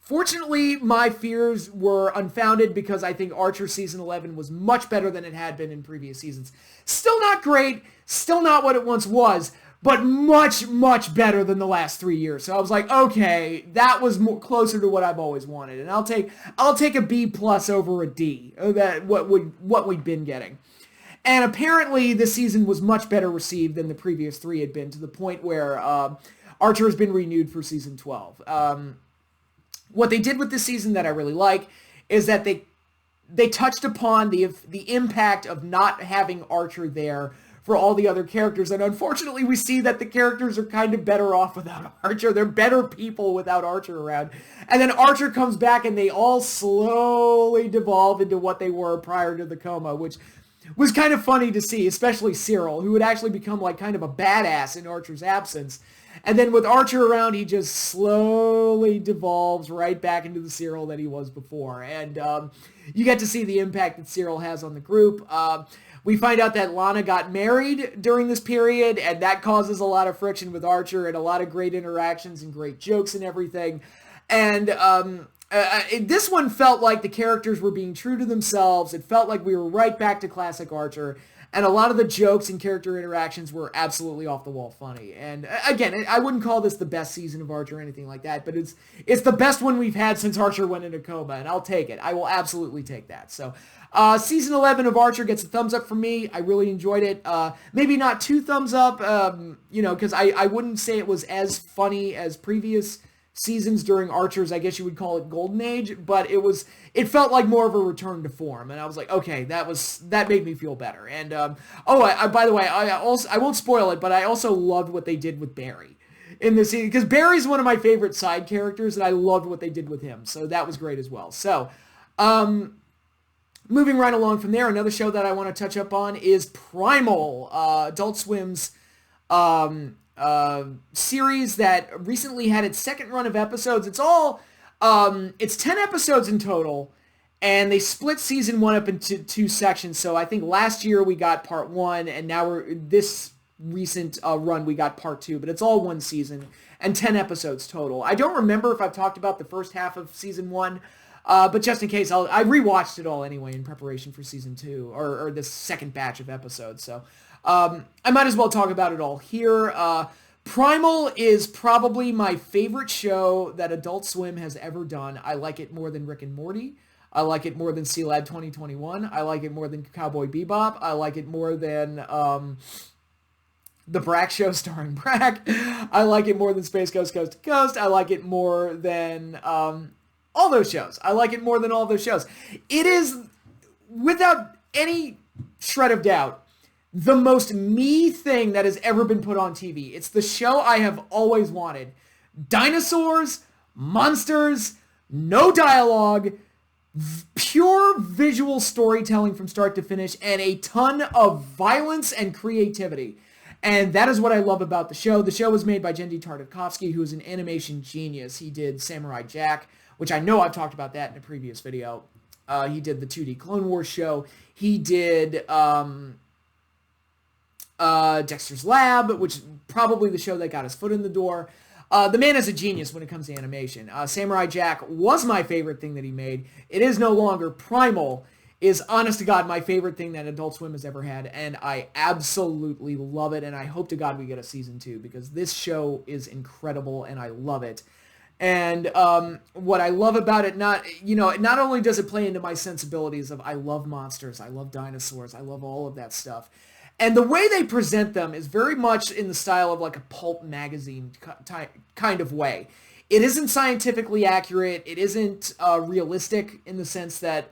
Fortunately, my fears were unfounded because I think Archer Season 11 was much better than it had been in previous seasons. Still not great, still not what it once was, but much, much better than the last 3 years. So I was like, okay, that was closer to what I've always wanted. And I'll take a B+ over a D, what we'd been getting. And apparently this season was much better received than the previous 3 had been, to the point where Archer has been renewed for Season 12. What they did with this season that I really like is that they touched upon the impact of not having Archer there for all the other characters. And unfortunately, we see that the characters are kind of better off without Archer. They're better people without Archer around. And then Archer comes back and they all slowly devolve into what they were prior to the coma, which was kind of funny to see, especially Cyril, who had actually become like kind of a badass in Archer's absence. And then with Archer around, he just slowly devolves right back into the Cyril that he was before. And you get to see the impact that Cyril has on the group. We find out that Lana got married during this period, and that causes a lot of friction with Archer and a lot of great interactions and great jokes and everything. And this one felt like the characters were being true to themselves. It felt like we were right back to classic Archer. And a lot of the jokes and character interactions were absolutely off-the-wall funny. And again, I wouldn't call this the best season of Archer or anything like that, but it's the best one we've had since Archer went into coma, and I'll take it. I will absolutely take that. So season 11 of Archer gets a thumbs up from me. I really enjoyed it. Maybe not 2 thumbs up, because I wouldn't say it was as funny as previous seasons during Archer's, I guess you would call it golden age, but it felt like more of a return to form, and I was like, okay, that made me feel better. And by the way, I won't spoil it, but I also loved what they did with Barry in this season, because Barry's one of my favorite side characters, and I loved what they did with him, so that was great as well. So moving right along from there, another show that I want to touch up on is Primal, Adult Swim's series that recently had its second run of episodes. It's 10 episodes in total, and they split season 1 up into 2 sections. So I think last year we got part 1, and now this recent run we got part 2, but it's all one season and 10 episodes total. I don't remember if I've talked about the first half of season 1, but just in case, I rewatched it all anyway in preparation for season 2, or this second batch of episodes. So I might as well talk about it all here. Primal is probably my favorite show that Adult Swim has ever done. I like it more than Rick and Morty. I like it more than C-Lab 2021. I like it more than Cowboy Bebop. I like it more than The Brack Show starring Brack. I like it more than Space Ghost Coast to Coast. I like it more than all those shows. I like it more than all those shows. It is, without any shred of doubt, the most me thing that has ever been put on TV. It's the show I have always wanted. Dinosaurs, monsters, no dialogue, Pure visual storytelling from start to finish, and a ton of violence and creativity. And that is what I love about the show. The show was made by Genndy Tartakovsky, who is an animation genius. He did Samurai Jack, which I know I've talked about that in a previous video. He did the 2D Clone Wars show. He did Dexter's Lab, which is probably the show that got his foot in the door. The man is a genius when it comes to animation. Samurai Jack was my favorite thing that he made. It is no longer. Primal is, honest to God, my favorite thing that Adult Swim has ever had, and I absolutely love it, and I hope to God we get a season 2, because this show is incredible, and I love it. And what I love about it, not only does it play into my sensibilities of I love monsters, I love dinosaurs, I love all of that stuff, and the way they present them is very much in the style of like a pulp magazine kind of way. It isn't scientifically accurate. It isn't realistic in the sense that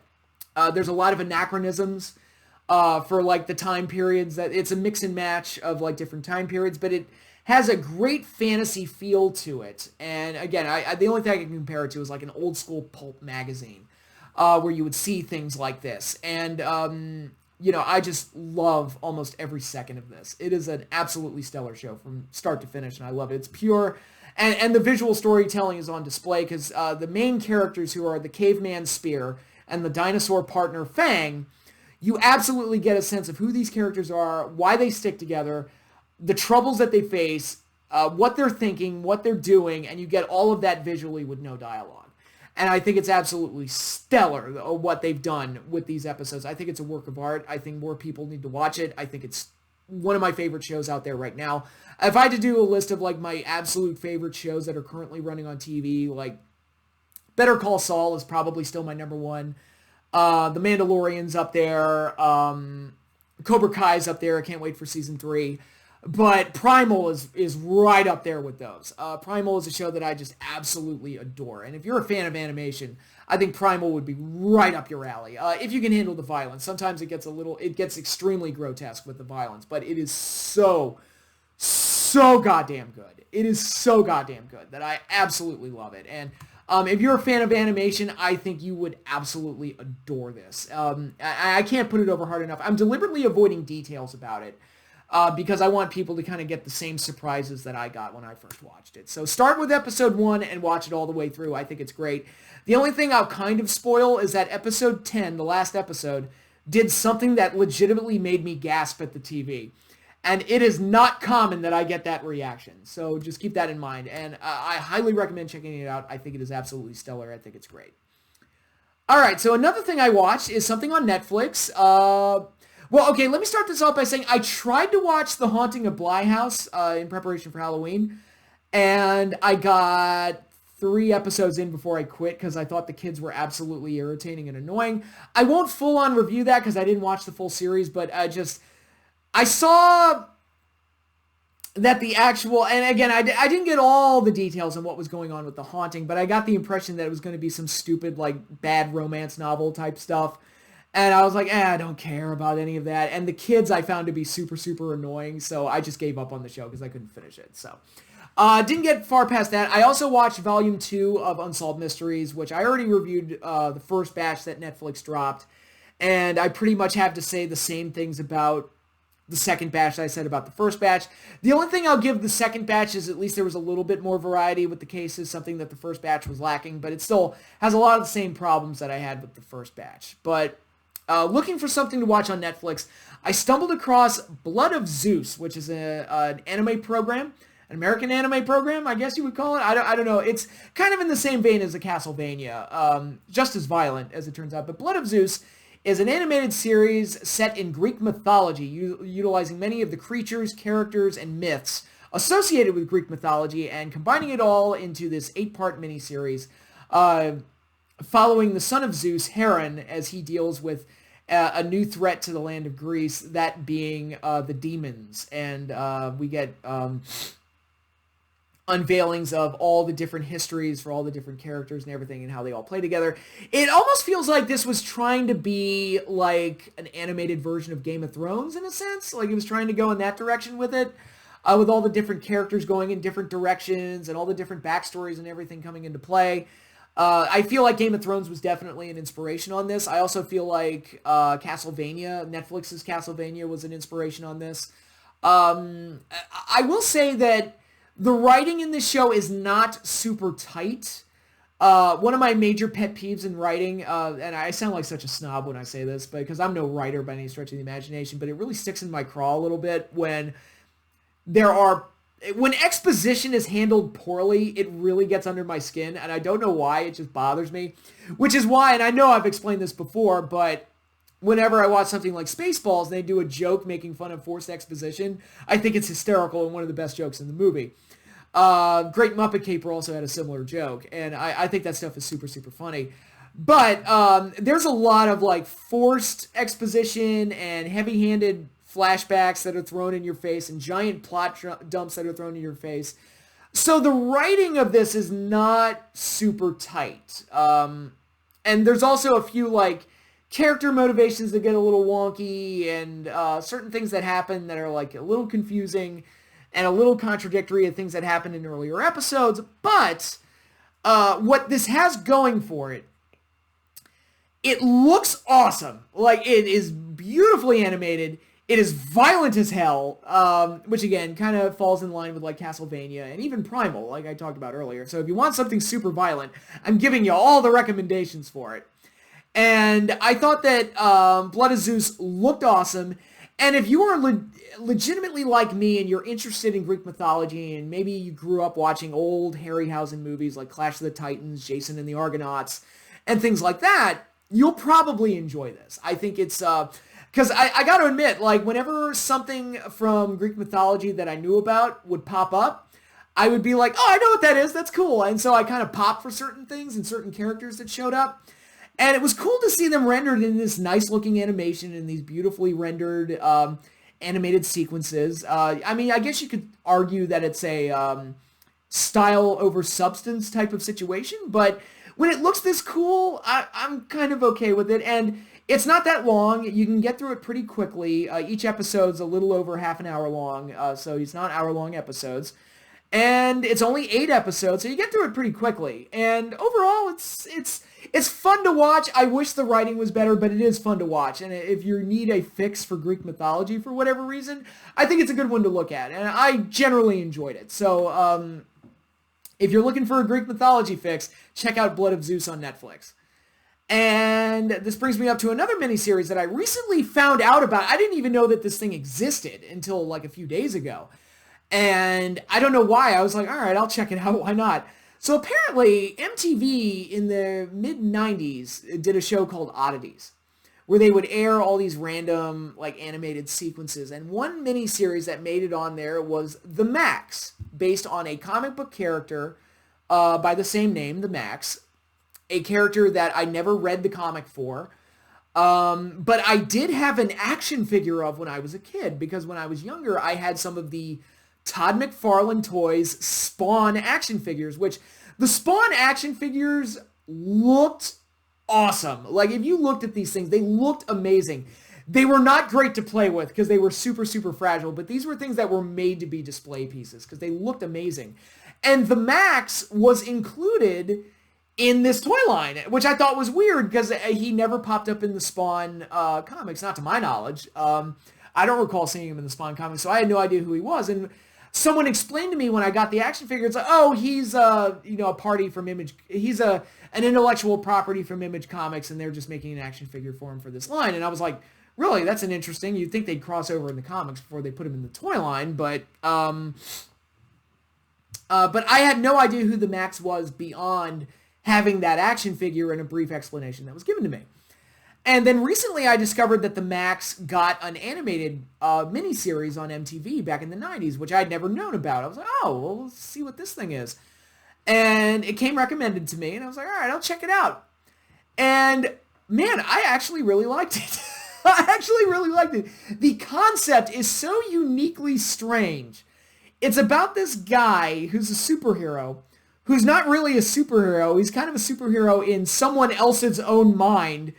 there's a lot of anachronisms for like the time periods. That it's a mix and match of like different time periods, but it has a great fantasy feel to it. And again, the only thing I can compare it to is like an old school pulp magazine where you would see things like this. And I just love almost every second of this. It is an absolutely stellar show from start to finish, and I love it. It's pure, and the visual storytelling is on display because the main characters, who are the caveman Spear and the dinosaur partner Fang, you absolutely get a sense of who these characters are, why they stick together, the troubles that they face, what they're thinking, what they're doing, and you get all of that visually with no dialogue. And I think it's absolutely stellar what they've done with these episodes. I think it's a work of art. I think more people need to watch it. I think it's one of my favorite shows out there right now. If I had to do a list of like my absolute favorite shows that are currently running on TV, like Better Call Saul is probably still my number one. The Mandalorian's up there. Cobra Kai's up there. I can't wait for season 3. But Primal is right up there with those. Primal is a show that I just absolutely adore. And if you're a fan of animation, I think Primal would be right up your alley. If you can handle the violence. Sometimes it gets extremely grotesque with the violence, but it is so goddamn good. It is so goddamn good that I absolutely love it. And if you're a fan of animation, I think you would absolutely adore this. I can't put it over hard enough. I'm deliberately avoiding details about it. Because I want people to kind of get the same surprises that I got when I first watched it. So start with episode 1 and watch it all the way through. I think it's great. The only thing I'll kind of spoil is that episode 10, the last episode, did something that legitimately made me gasp at the TV. And it is not common that I get that reaction. So just keep that in mind. And I highly recommend checking it out. I think it is absolutely stellar. I think it's great. All right, so another thing I watched is something on Netflix. Well, okay, let me start this off by saying I tried to watch The Haunting of Bly House in preparation for Halloween, and I got 3 episodes in before I quit because I thought the kids were absolutely irritating and annoying. I won't full-on review that because I didn't watch the full series, but I saw that the actual, and again, I didn't get all the details on what was going on with The Haunting, but I got the impression that it was going to be some stupid, like, bad romance novel type stuff. And I was like, I don't care about any of that. And the kids I found to be super, super annoying, so I just gave up on the show because I couldn't finish it. So, didn't get far past that. I also watched Volume 2 of Unsolved Mysteries, which I already reviewed the first batch that Netflix dropped. And I pretty much have to say the same things about the second batch that I said about the first batch. The only thing I'll give the second batch is at least there was a little bit more variety with the cases, something that the first batch was lacking. But it still has a lot of the same problems that I had with the first batch. But looking for something to watch on Netflix, I stumbled across Blood of Zeus, which is an anime program, an American anime program, I guess you would call it. I don't know. It's kind of in the same vein as the Castlevania, just as violent as it turns out. But Blood of Zeus is an animated series set in Greek mythology, utilizing many of the creatures, characters, and myths associated with Greek mythology and combining it all into this 8-part miniseries. Following the son of Zeus, Heron, as he deals with a new threat to the land of Greece, that being the demons. And we get unveilings of all the different histories for all the different characters and everything and how they all play together. It almost feels like this was trying to be like an animated version of Game of Thrones in a sense. Like it was trying to go in that direction with it. With all the different characters going in different directions and all the different backstories and everything coming into play. I feel like Game of Thrones was definitely an inspiration on this. I also feel like Castlevania, Netflix's Castlevania, was an inspiration on this. I will say that the writing in this show is not super tight. One of my major pet peeves in writing, and I sound like such a snob when I say this, because I'm no writer by any stretch of the imagination, but it really sticks in my craw a little bit when exposition is handled poorly, it really gets under my skin, and I don't know why, it just bothers me. Which is why, and I know I've explained this before, but whenever I watch something like Spaceballs and they do a joke making fun of forced exposition, I think it's hysterical and one of the best jokes in the movie. Great Muppet Caper also had a similar joke, and I think that stuff is super, super funny. But there's a lot of like forced exposition and heavy-handed flashbacks that are thrown in your face and giant plot dumps that are thrown in your face. So the writing of this is not super tight. And there's also a few like character motivations that get a little wonky and certain things that happen that are like a little confusing and a little contradictory of things that happened in earlier episodes. But what this has going for it, it looks awesome. Like, it is beautifully animated. It is violent as hell, which again kind of falls in line with like Castlevania and even Primal, like I talked about earlier. So if you want something super violent, I'm giving you all the recommendations for it. And I thought that Blood of Zeus looked awesome. And if you are legitimately like me and you're interested in Greek mythology and maybe you grew up watching old Harryhausen movies like Clash of the Titans, Jason and the Argonauts, and things like that, you'll probably enjoy this. I think it's... Because I got to admit, like, whenever something from Greek mythology that I knew about would pop up, I would be like, oh, I know what that is. That's cool. And so I kind of popped for certain things and certain characters that showed up. And it was cool to see them rendered in this nice-looking animation and these beautifully rendered animated sequences. I mean, I guess you could argue that it's a style over substance type of situation. But when it looks this cool, I'm kind of okay with it. And it's not that long. You can get through it pretty quickly. Each episode's a little over half an hour long, so it's not hour-long episodes. And it's only 8 episodes, so you get through it pretty quickly. And overall, it's fun to watch. I wish the writing was better, but it is fun to watch. And if you need a fix for Greek mythology for whatever reason, I think it's a good one to look at. And I generally enjoyed it. So if you're looking for a Greek mythology fix, check out Blood of Zeus on Netflix. And this brings me up to another miniseries that I recently found out about. I didn't even know that this thing existed until like a few days ago. And I don't know why. I was like, all right, I'll check it out. Why not? So apparently MTV in the mid-90s did a show called Oddities, where they would air all these random like animated sequences. And one miniseries that made it on there was The Maxx, based on a comic book character by the same name, The Maxx. A character that I never read the comic for, but I did have an action figure of when I was a kid, because when I was younger, I had some of the Todd McFarlane Toys Spawn action figures, which the Spawn action figures looked awesome. Like, if you looked at these things, they looked amazing. They were not great to play with because they were super, super fragile, but these were things that were made to be display pieces because they looked amazing. And the Maxx was included in this toy line, which I thought was weird because he never popped up in the Spawn comics, not to my knowledge. I don't recall seeing him in the Spawn comics, so I had no idea who he was. And someone explained to me when I got the action figure, it's like, oh, he's a party from Image. He's an intellectual property from Image Comics, and they're just making an action figure for him for this line. And I was like, really, that's an interesting. You'd think they'd cross over in the comics before they put him in the toy line, but I had no idea who the Maxx was beyond having that action figure and a brief explanation that was given to me. And then recently I discovered that the Maxx got an animated miniseries on MTV back in the 90s, which I'd never known about. I was like, oh, well, let's see what this thing is. And it came recommended to me, and I was like, all right, I'll check it out. And man, I actually really liked it. I actually really liked it. The concept is so uniquely strange. It's about this guy who's a superhero, who's not really a superhero. He's kind of a superhero in someone else's own mind,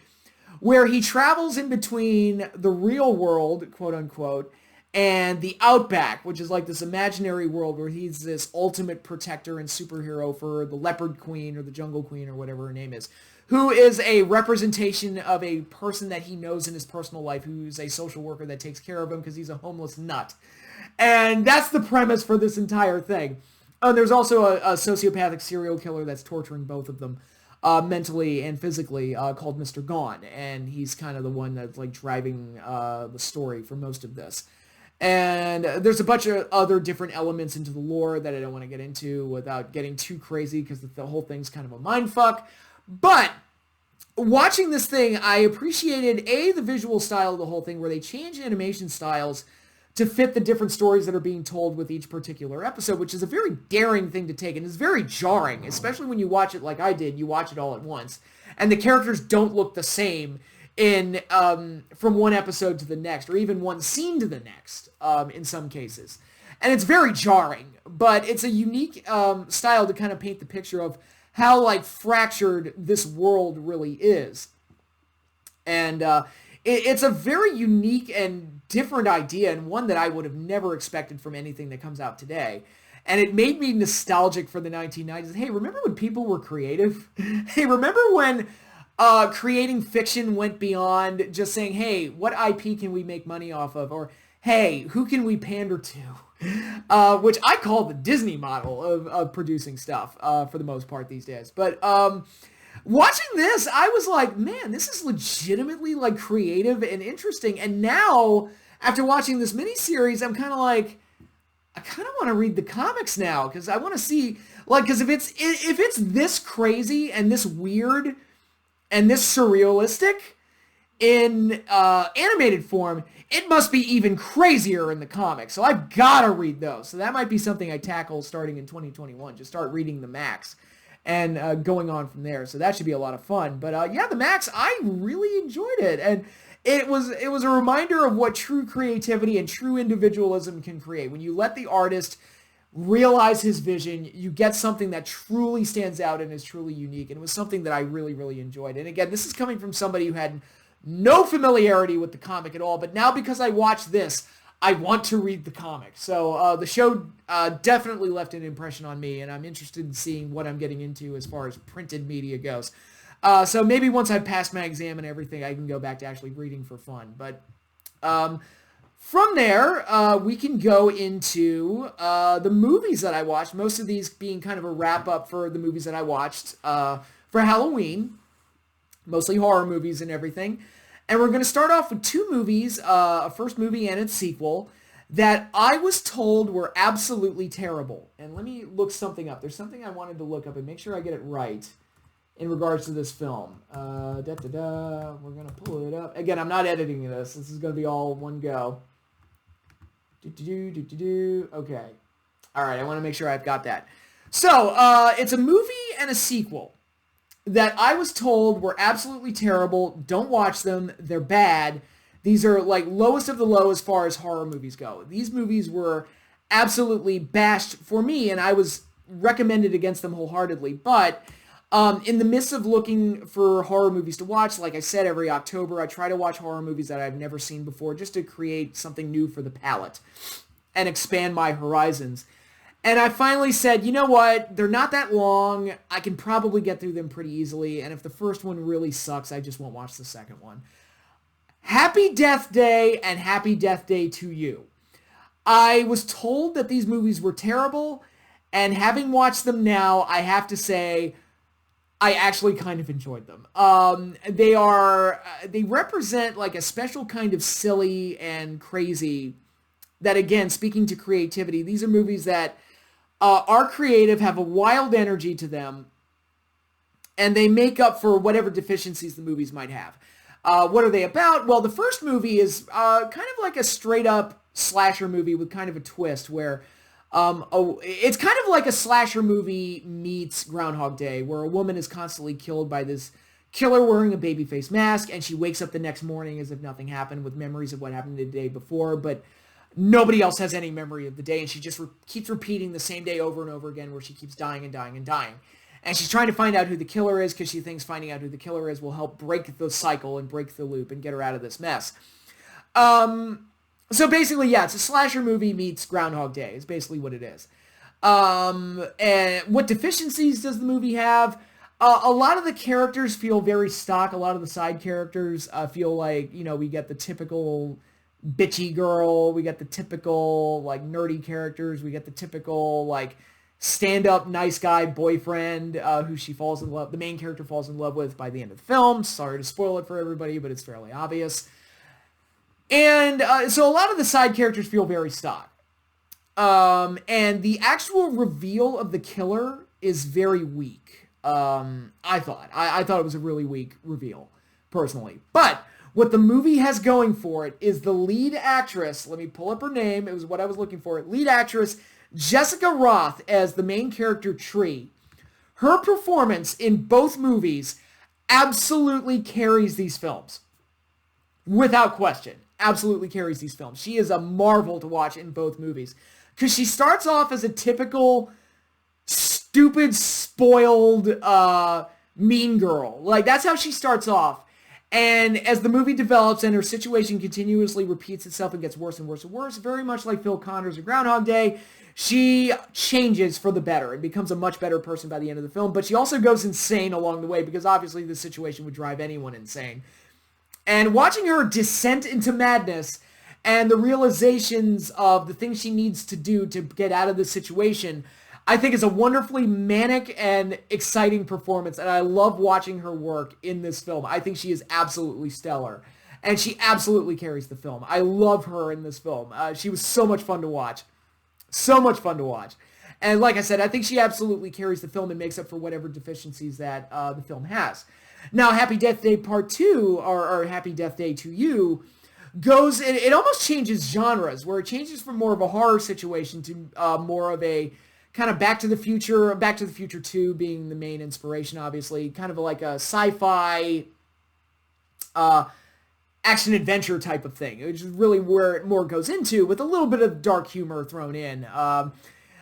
where he travels in between the real world, quote unquote, and the Outback, which is like this imaginary world where he's this ultimate protector and superhero for the Leopard Queen or the Jungle Queen or whatever her name is, who is a representation of a person that he knows in his personal life who's a social worker that takes care of him because he's a homeless nut. And that's the premise for this entire thing. There's also a sociopathic serial killer that's torturing both of them mentally and physically called Mr. Gone. And he's kind of the one that's like driving the story for most of this. And there's a bunch of other different elements into the lore that I don't want to get into without getting too crazy because the whole thing's kind of a mindfuck. But watching this thing, I appreciated, the visual style of the whole thing where they change animation styles to fit the different stories that are being told with each particular episode, which is a very daring thing to take, and it's very jarring, especially when you watch it like I did. You watch it all at once, and the characters don't look the same in from one episode to the next, or even one scene to the next, in some cases. And it's very jarring, but it's a unique style to kind of paint the picture of how, like, fractured this world really is. And it's a very unique and different idea, and one that I would have never expected from anything that comes out today. And it made me nostalgic for the 1990s. Hey, remember when people were creative? Hey, remember when creating fiction went beyond just saying, hey, what IP can we make money off of? Or, hey, who can we pander to? Which I call the Disney model of producing stuff for the most part these days. But watching this, I was like, man, this is legitimately like creative and interesting. And now, after watching this miniseries, I'm kind of like, I kind of want to read the comics now because I want to see, like, because if it's this crazy and this weird and this surrealistic in animated form, it must be even crazier in the comics. So I've got to read those. So that might be something I tackle starting in 2021. Just start reading the Maxx and going on from there. So that should be a lot of fun. But yeah, the Maxx, I really enjoyed it. And it was a reminder of what true creativity and true individualism can create. When you let the artist realize his vision, you get something that truly stands out and is truly unique. And it was something that I really, really enjoyed. And again, this is coming from somebody who had no familiarity with the comic at all. But now because I watched this, I want to read the comic. So the show definitely left an impression on me, and I'm interested in seeing what I'm getting into as far as printed media goes. So maybe once I've passed my exam and everything, I can go back to actually reading for fun. But from there, we can go into the movies that I watched, most of these being kind of a wrap-up for the movies that I watched for Halloween, mostly horror movies and everything. And we're going to start off with two movies, a first movie and its sequel, that I was told were absolutely terrible. And let me look something up. There's something I wanted to look up and make sure I get it right in regards to this film. We're going to pull it up. Again, I'm not editing this. This is going to be all one go. Okay. All right, I want to make sure I've got that. So, it's a movie and a sequel that I was told were absolutely terrible. Don't watch them. They're bad. These are like lowest of the low as far as horror movies go. These movies were absolutely bashed for me, and I was recommended against them wholeheartedly. But in the midst of looking for horror movies to watch, like I said, every October, I try to watch horror movies that I've never seen before just to create something new for the palate and expand my horizons. And I finally said, you know what? They're not that long. I can probably get through them pretty easily. And if the first one really sucks, I just won't watch the second one. Happy Deathday and Happy Deathday to You. I was told that these movies were terrible. And having watched them now, I have to say, I actually kind of enjoyed them. They represent like a special kind of silly and crazy that, again, speaking to creativity, these are movies that are creative, have a wild energy to them, and they make up for whatever deficiencies the movies might have. What are they about? Well, the first movie is kind of like a straight-up slasher movie with kind of a twist where it's kind of like a slasher movie meets Groundhog Day, where a woman is constantly killed by this killer wearing a babyface mask, and she wakes up the next morning as if nothing happened with memories of what happened the day before, but nobody else has any memory of the day, and she just keeps repeating the same day over and over again where she keeps dying and dying and dying. And she's trying to find out who the killer is because she thinks finding out who the killer is will help break the cycle and break the loop and get her out of this mess. So basically, yeah, it's a slasher movie meets Groundhog Day is basically what it is. And what deficiencies does the movie have? A lot of the characters feel very stock. A lot of the side characters feel like, we get the typical bitchy girl. We get the typical, like, nerdy characters. We get the typical, like, stand-up nice guy boyfriend who she falls in love, the main character falls in love with by the end of the film. Sorry to spoil it for everybody, but it's fairly obvious. And so a lot of the side characters feel very stock. And the actual reveal of the killer is very weak. I thought it was a really weak reveal, personally. But what the movie has going for it is the lead actress, let me pull up her name, it was what I was looking for, lead actress Jessica Rothe as the main character Tree. Her performance in both movies absolutely carries these films. Without question. Absolutely carries these films. She is a marvel to watch in both movies. Because she starts off as a typical stupid, spoiled, mean girl. Like, that's how she starts off. And as the movie develops and her situation continuously repeats itself and gets worse and worse and worse, very much like Phil Connors in Groundhog Day, she changes for the better and becomes a much better person by the end of the film. But she also goes insane along the way because obviously the situation would drive anyone insane. And watching her descent into madness and the realizations of the things she needs to do to get out of this situation, I think is a wonderfully manic and exciting performance. And I love watching her work in this film. I think she is absolutely stellar. And she absolutely carries the film. I love her in this film. She was so much fun to watch. So much fun to watch. And like I said, I think she absolutely carries the film and makes up for whatever deficiencies that the film has. Now, Happy Death Day Part 2, or Happy Death Day to You, goes, it almost changes genres, where it changes from more of a horror situation to more of a kind of Back to the Future 2 being the main inspiration, obviously, kind of like a sci-fi action-adventure type of thing, which is really where it more goes into, with a little bit of dark humor thrown in.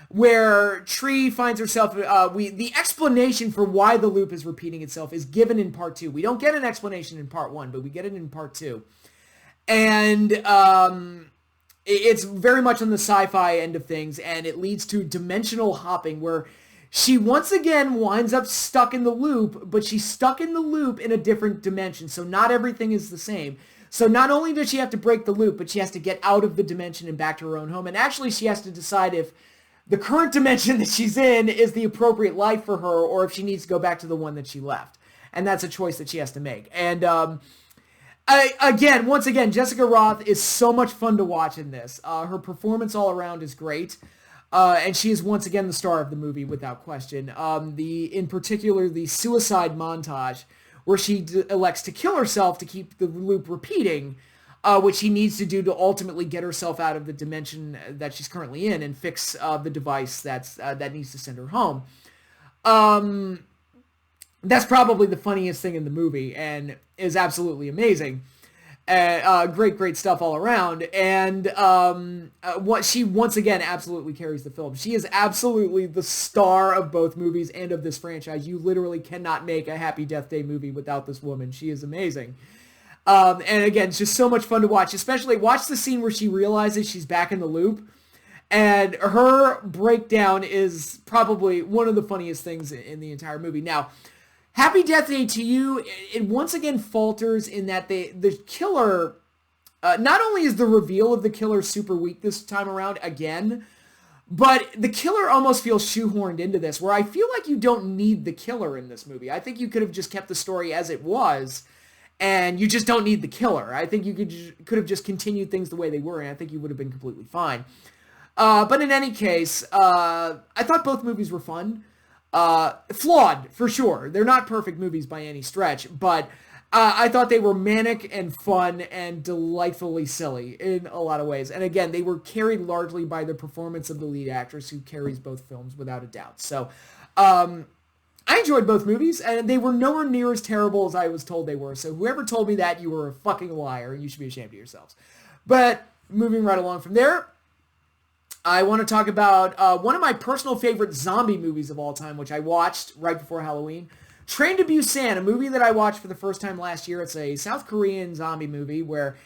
Where Tree finds herself, the explanation for why the loop is repeating itself is given in Part 2. We don't get an explanation in Part 1, but we get it in Part 2. And it's very much on the sci-fi end of things, and it leads to dimensional hopping, where she once again winds up stuck in the loop, but she's stuck in the loop in a different dimension, so not everything is the same. So not only does she have to break the loop, but she has to get out of the dimension and back to her own home, and actually she has to decide if the current dimension that she's in is the appropriate life for her, or if she needs to go back to the one that she left. And that's a choice that she has to make. And once again, Jessica Rothe is so much fun to watch in this. Her performance all around is great. And she is once again the star of the movie, without question. In particular, the suicide montage, where she elects to kill herself to keep the loop repeating, which she needs to do to ultimately get herself out of the dimension that she's currently in and fix the device that needs to send her home. That's probably the funniest thing in the movie and is absolutely amazing. Great stuff all around. And what she once again absolutely carries the film. She is absolutely the star of both movies and of this franchise. You literally cannot make a Happy Death Day movie without this woman. She is amazing. And again, it's just so much fun to watch, especially watch the scene where she realizes she's back in the loop. And her breakdown is probably one of the funniest things in the entire movie. Now, Happy Death Day to You, it once again falters in that the killer, not only is the reveal of the killer super weak this time around again, but the killer almost feels shoehorned into this, where I feel like you don't need the killer in this movie. I think you could have just kept the story as it was, and you just don't need the killer. I think you could have just continued things the way they were, and I think you would have been completely fine. But in any case, I thought both movies were fun. Flawed, for sure. They're not perfect movies by any stretch, but I thought they were manic and fun and delightfully silly in a lot of ways. And again, they were carried largely by the performance of the lead actress, who carries both films without a doubt. So, I enjoyed both movies, and they were nowhere near as terrible as I was told they were. So whoever told me that, you were a fucking liar, and you should be ashamed of yourselves. But moving right along from there, I want to talk about one of my personal favorite zombie movies of all time, which I watched right before Halloween, Train to Busan, a movie that I watched for the first time last year. It's a South Korean zombie movie where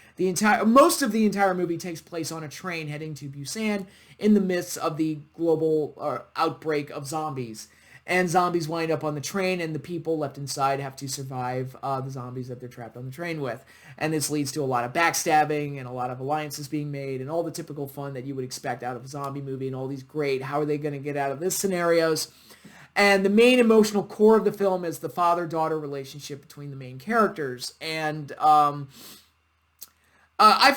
most of the entire movie takes place on a train heading to Busan in the midst of the global outbreak of zombies. And zombies wind up on the train, and the people left inside have to survive the zombies that they're trapped on the train with. And this leads to a lot of backstabbing and a lot of alliances being made and all the typical fun that you would expect out of a zombie movie and all these great, how are they going to get out of this scenarios. And the main emotional core of the film is the father-daughter relationship between the main characters. And I've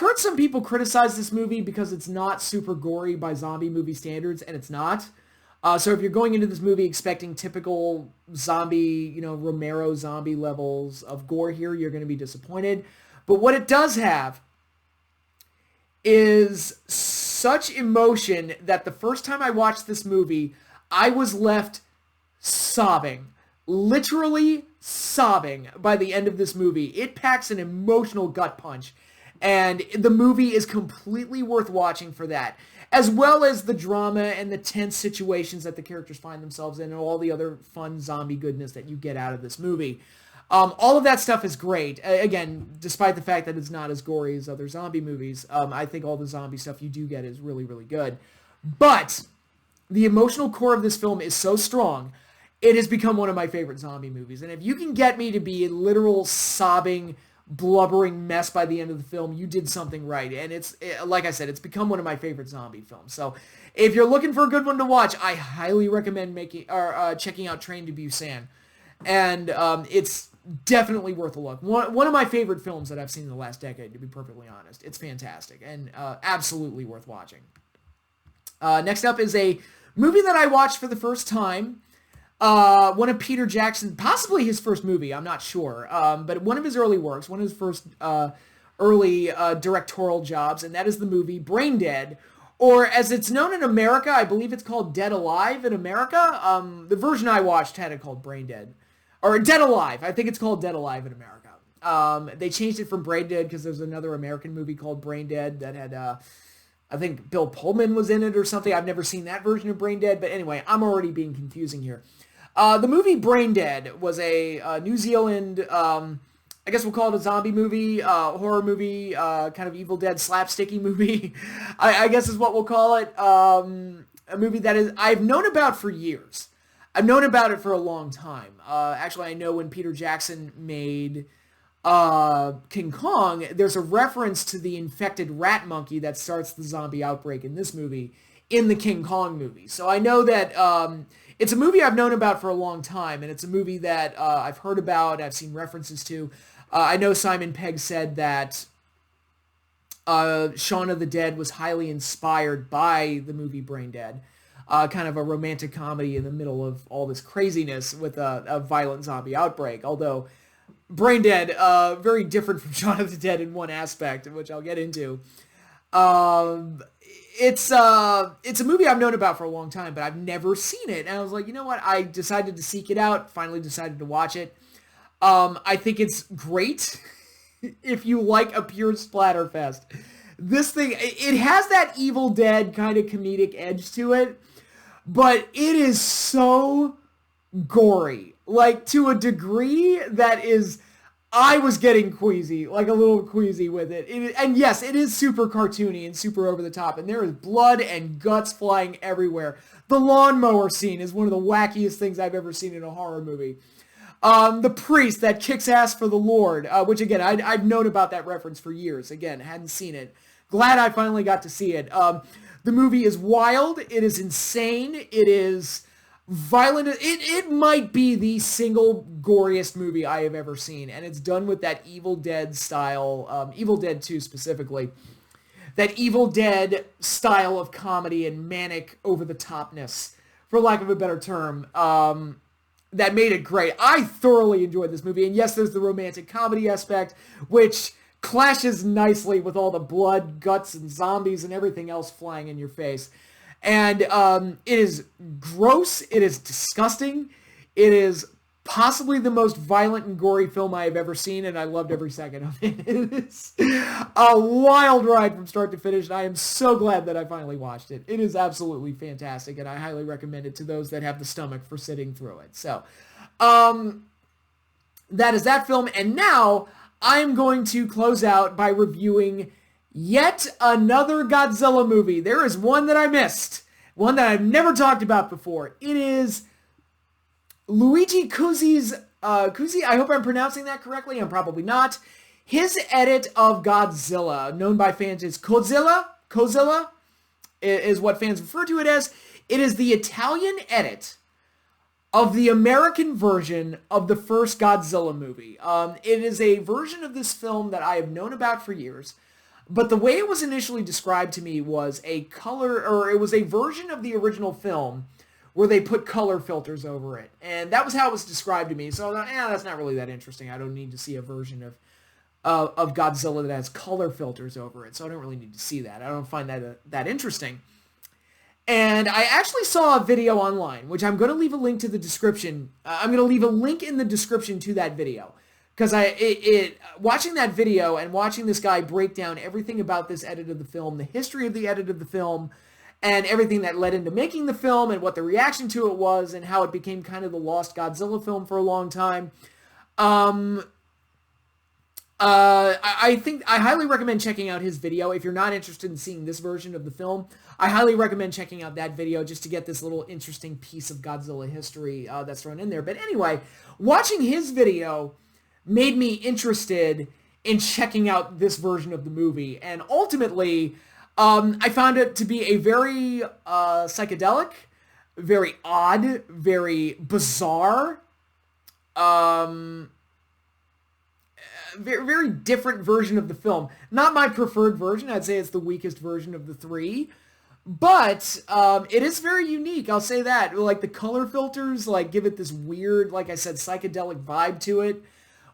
heard some people criticize this movie because it's not super gory by zombie movie standards, and it's not. So if you're going into this movie expecting typical zombie, Romero zombie levels of gore here, you're going to be disappointed. But what it does have is such emotion that the first time I watched this movie, I was left sobbing. Literally sobbing by the end of this movie. It packs an emotional gut punch. And the movie is completely worth watching for that. As well as the drama and the tense situations that the characters find themselves in and all the other fun zombie goodness that you get out of this movie. All of that stuff is great. Again, despite the fact that it's not as gory as other zombie movies, I think all the zombie stuff you do get is really, really good. But the emotional core of this film is so strong, it has become one of my favorite zombie movies. And if you can get me to be a literal sobbing, blubbering mess by the end of the film, you did something right. And like I said, it's become one of my favorite zombie films. So if you're looking for a good one to watch, I highly recommend checking out Train to Busan. And it's definitely worth a look. One of my favorite films that I've seen in the last decade, to be perfectly honest. It's fantastic and absolutely worth watching. Next up is a movie that I watched for the first time. One of Peter Jackson, possibly his first movie, I'm not sure, but one of his early works, one of his first early directorial jobs, and that is the movie Brain Dead, or as it's known in America, I believe it's called Dead Alive in America. The version I watched had it called Brain Dead, or Dead Alive. I think it's called Dead Alive in America. They changed it from Brain Dead because there's another American movie called Brain Dead that had, I think Bill Pullman was in it or something. I've never seen that version of Brain Dead, but anyway, I'm already being confusing here. The movie Brain Dead was a New Zealand, I guess we'll call it a zombie movie, horror movie, kind of Evil Dead slapsticky movie, I guess is what we'll call it. A movie that I've known about for years. I've known about it for a long time. Actually, I know when Peter Jackson made King Kong, there's a reference to the infected rat monkey that starts the zombie outbreak in this movie in the King Kong movie. So I know that it's a movie I've known about for a long time, and it's a movie that I've heard about, I've seen references to. I know Simon Pegg said that Shaun of the Dead was highly inspired by the movie Brain Dead. Kind of a romantic comedy in the middle of all this craziness with a violent zombie outbreak. Although Brain Dead, very different from Shaun of the Dead in one aspect, which I'll get into. It's a movie I've known about for a long time, but I've never seen it. And I was like, you know what? I decided to seek it out, finally decided to watch it. I think it's great if you like a pure splatterfest. This thing, it has that Evil Dead kind of comedic edge to it, but it is so gory. Like, to a degree that is... I was getting queasy, like a little queasy with it. And yes, it is super cartoony and super over the top, and there is blood and guts flying everywhere. The lawnmower scene is one of the wackiest things I've ever seen in a horror movie. The priest that kicks ass for the Lord, which again, I've known about that reference for years. Again, hadn't seen it. Glad I finally got to see it. The movie is wild. It is insane. It is... violent. It might be the single goriest movie I have ever seen, and it's done with that Evil Dead style, Evil Dead 2 specifically, that Evil Dead style of comedy and manic over-the-topness, for lack of a better term, that made it great. I thoroughly enjoyed this movie, and yes, there's the romantic comedy aspect, which clashes nicely with all the blood, guts, and zombies and everything else flying in your face. And it is gross, it is disgusting, it is possibly the most violent and gory film I have ever seen, and I loved every second of it. It is a wild ride from start to finish, and I am so glad that I finally watched it. It is absolutely fantastic, and I highly recommend it to those that have the stomach for sitting through it. So, That is that film, and now I'm going to close out by reviewing yet another Godzilla movie. There is one that I missed, one that I've never talked about before. It is Luigi Cozzi's, Cozzi, I hope I'm pronouncing that correctly, I'm probably not. His edit of Godzilla, known by fans as Godzilla, is what fans refer to it as. It is the Italian edit of the American version of the first Godzilla movie. It is a version of this film that I have known about for years, but the way it was initially described to me was it was a version of the original film where they put color filters over it, and that was how it was described to me. So I thought, that's not really that interesting. I don't need to see a version of Godzilla that has color filters over it, so I don't really need to see that. I don't find that interesting. And I actually saw a video online, which I'm going to leave a link to the description. I'm going to leave a link in the description to that video. Because watching that video and watching this guy break down everything about this edit of the film, the history of the edit of the film, and everything that led into making the film, and what the reaction to it was, and how it became kind of the lost Godzilla film for a long time. I think I highly recommend checking out his video. If you're not interested in seeing this version of the film, I highly recommend checking out that video just to get this little interesting piece of Godzilla history that's thrown in there. But anyway, watching his video made me interested in checking out this version of the movie. And ultimately, I found it to be a very psychedelic, very odd, very bizarre, very, very different version of the film. Not my preferred version. I'd say it's the weakest version of the three. But it is very unique. I'll say that. Like, the color filters, like, give it this weird, like I said, psychedelic vibe to it.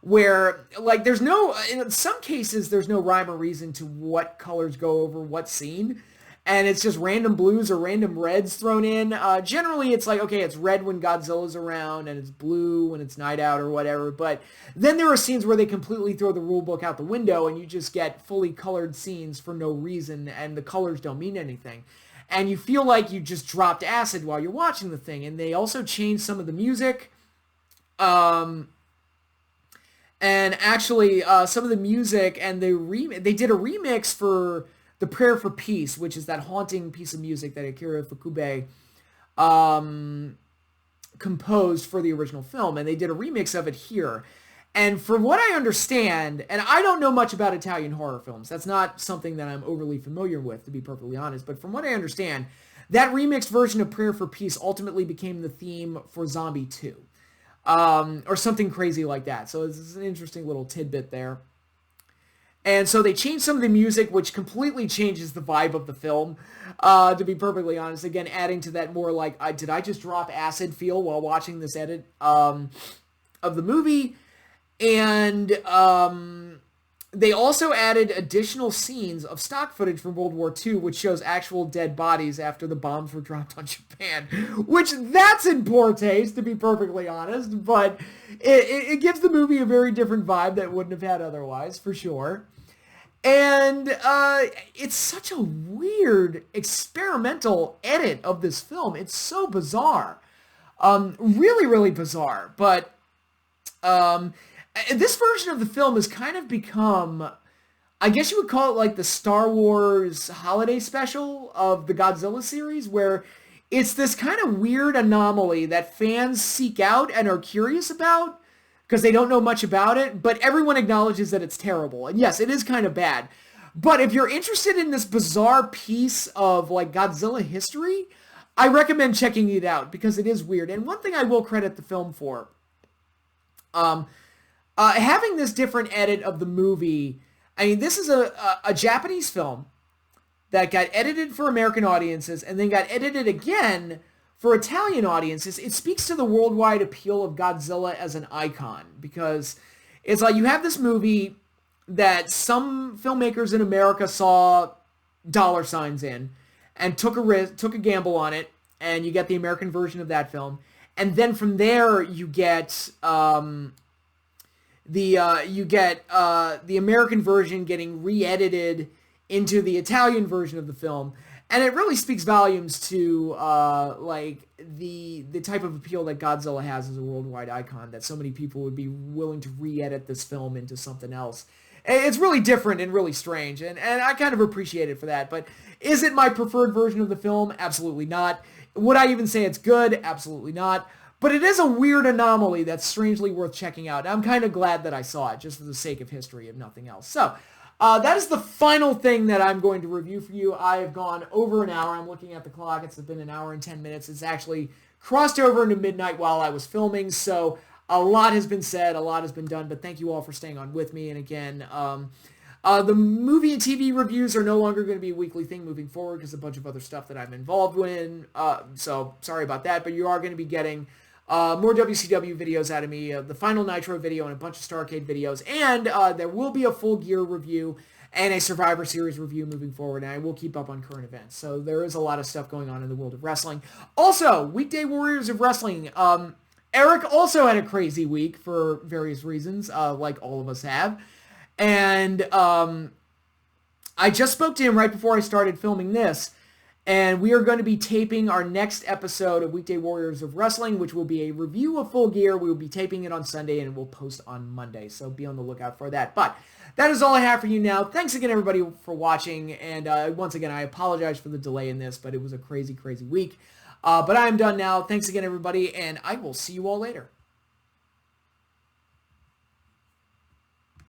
Where, like, there's no, in some cases, there's no rhyme or reason to what colors go over what scene. And it's just random blues or random reds thrown in. Generally, it's like, okay, it's red when Godzilla's around, and it's blue when it's Night Out or whatever. But then there are scenes where they completely throw the rule book out the window, and you just get fully colored scenes for no reason, and the colors don't mean anything. And you feel like you just dropped acid while you're watching the thing. And they also changed some of the music. And actually, some of the music, and they did a remix for The Prayer for Peace, which is that haunting piece of music that Akira Ifukube composed for the original film, and they did a remix of it here. And from what I understand, and I don't know much about Italian horror films, that's not something that I'm overly familiar with, to be perfectly honest, but from what I understand, that remixed version of Prayer for Peace ultimately became the theme for Zombie 2. Or something crazy like that. So it's an interesting little tidbit there. And so they changed some of the music, which completely changes the vibe of the film, to be perfectly honest. Again, adding to that more like, did I just drop acid feel while watching this edit of the movie? And they also added additional scenes of stock footage from World War II, which shows actual dead bodies after the bombs were dropped on Japan. Which, that's in poor taste, to be perfectly honest. But it gives the movie a very different vibe that it wouldn't have had otherwise, for sure. And it's such a weird, experimental edit of this film. It's so bizarre. Really, really bizarre. But this version of the film has kind of become, I guess you would call it like the Star Wars holiday special of the Godzilla series, where it's this kind of weird anomaly that fans seek out and are curious about because they don't know much about it, but everyone acknowledges that it's terrible. And yes, it is kind of bad. But if you're interested in this bizarre piece of like Godzilla history, I recommend checking it out because it is weird. And one thing I will credit the film for, having this different edit of the movie, I mean, this is a Japanese film that got edited for American audiences and then got edited again for Italian audiences. It speaks to the worldwide appeal of Godzilla as an icon, because it's like you have this movie that some filmmakers in America saw dollar signs in and took a gamble on it, and you get the American version of that film. And then from there you get the American version getting re-edited into the Italian version of the film. And it really speaks volumes to like the type of appeal that Godzilla has as a worldwide icon, that so many people would be willing to re-edit this film into something else. It's really different and really strange, and I kind of appreciate it for that. But is it my preferred version of the film? Absolutely not. Would I even say it's good? Absolutely not. But it is a weird anomaly that's strangely worth checking out. I'm kind of glad that I saw it, just for the sake of history, if nothing else. So, that is the final thing that I'm going to review for you. I have gone over an hour. I'm looking at the clock. It's been an hour and 10 minutes. It's actually crossed over into midnight while I was filming, so a lot has been said, a lot has been done, but thank you all for staying on with me. And again, the movie and TV reviews are no longer going to be a weekly thing moving forward because a bunch of other stuff that I'm involved in, so sorry about that, but you are going to be getting more WCW videos out of me, the Final Nitro video and a bunch of Starrcade videos, and there will be a Full Gear review and a Survivor Series review moving forward, and I will keep up on current events. So there is a lot of stuff going on in the world of wrestling. Also, Weekday Warriors of Wrestling. Eric also had a crazy week for various reasons, like all of us have. And I just spoke to him right before I started filming this, and we are going to be taping our next episode of Weekday Warriors of Wrestling, which will be a review of Full Gear. We will be taping it on Sunday, and we'll post on Monday, so be on the lookout for that. But that is all I have for you now. Thanks again, everybody, for watching, and once again, I apologize for the delay in this, but it was a crazy, crazy week. But I am done now. Thanks again, everybody, and I will see you all later.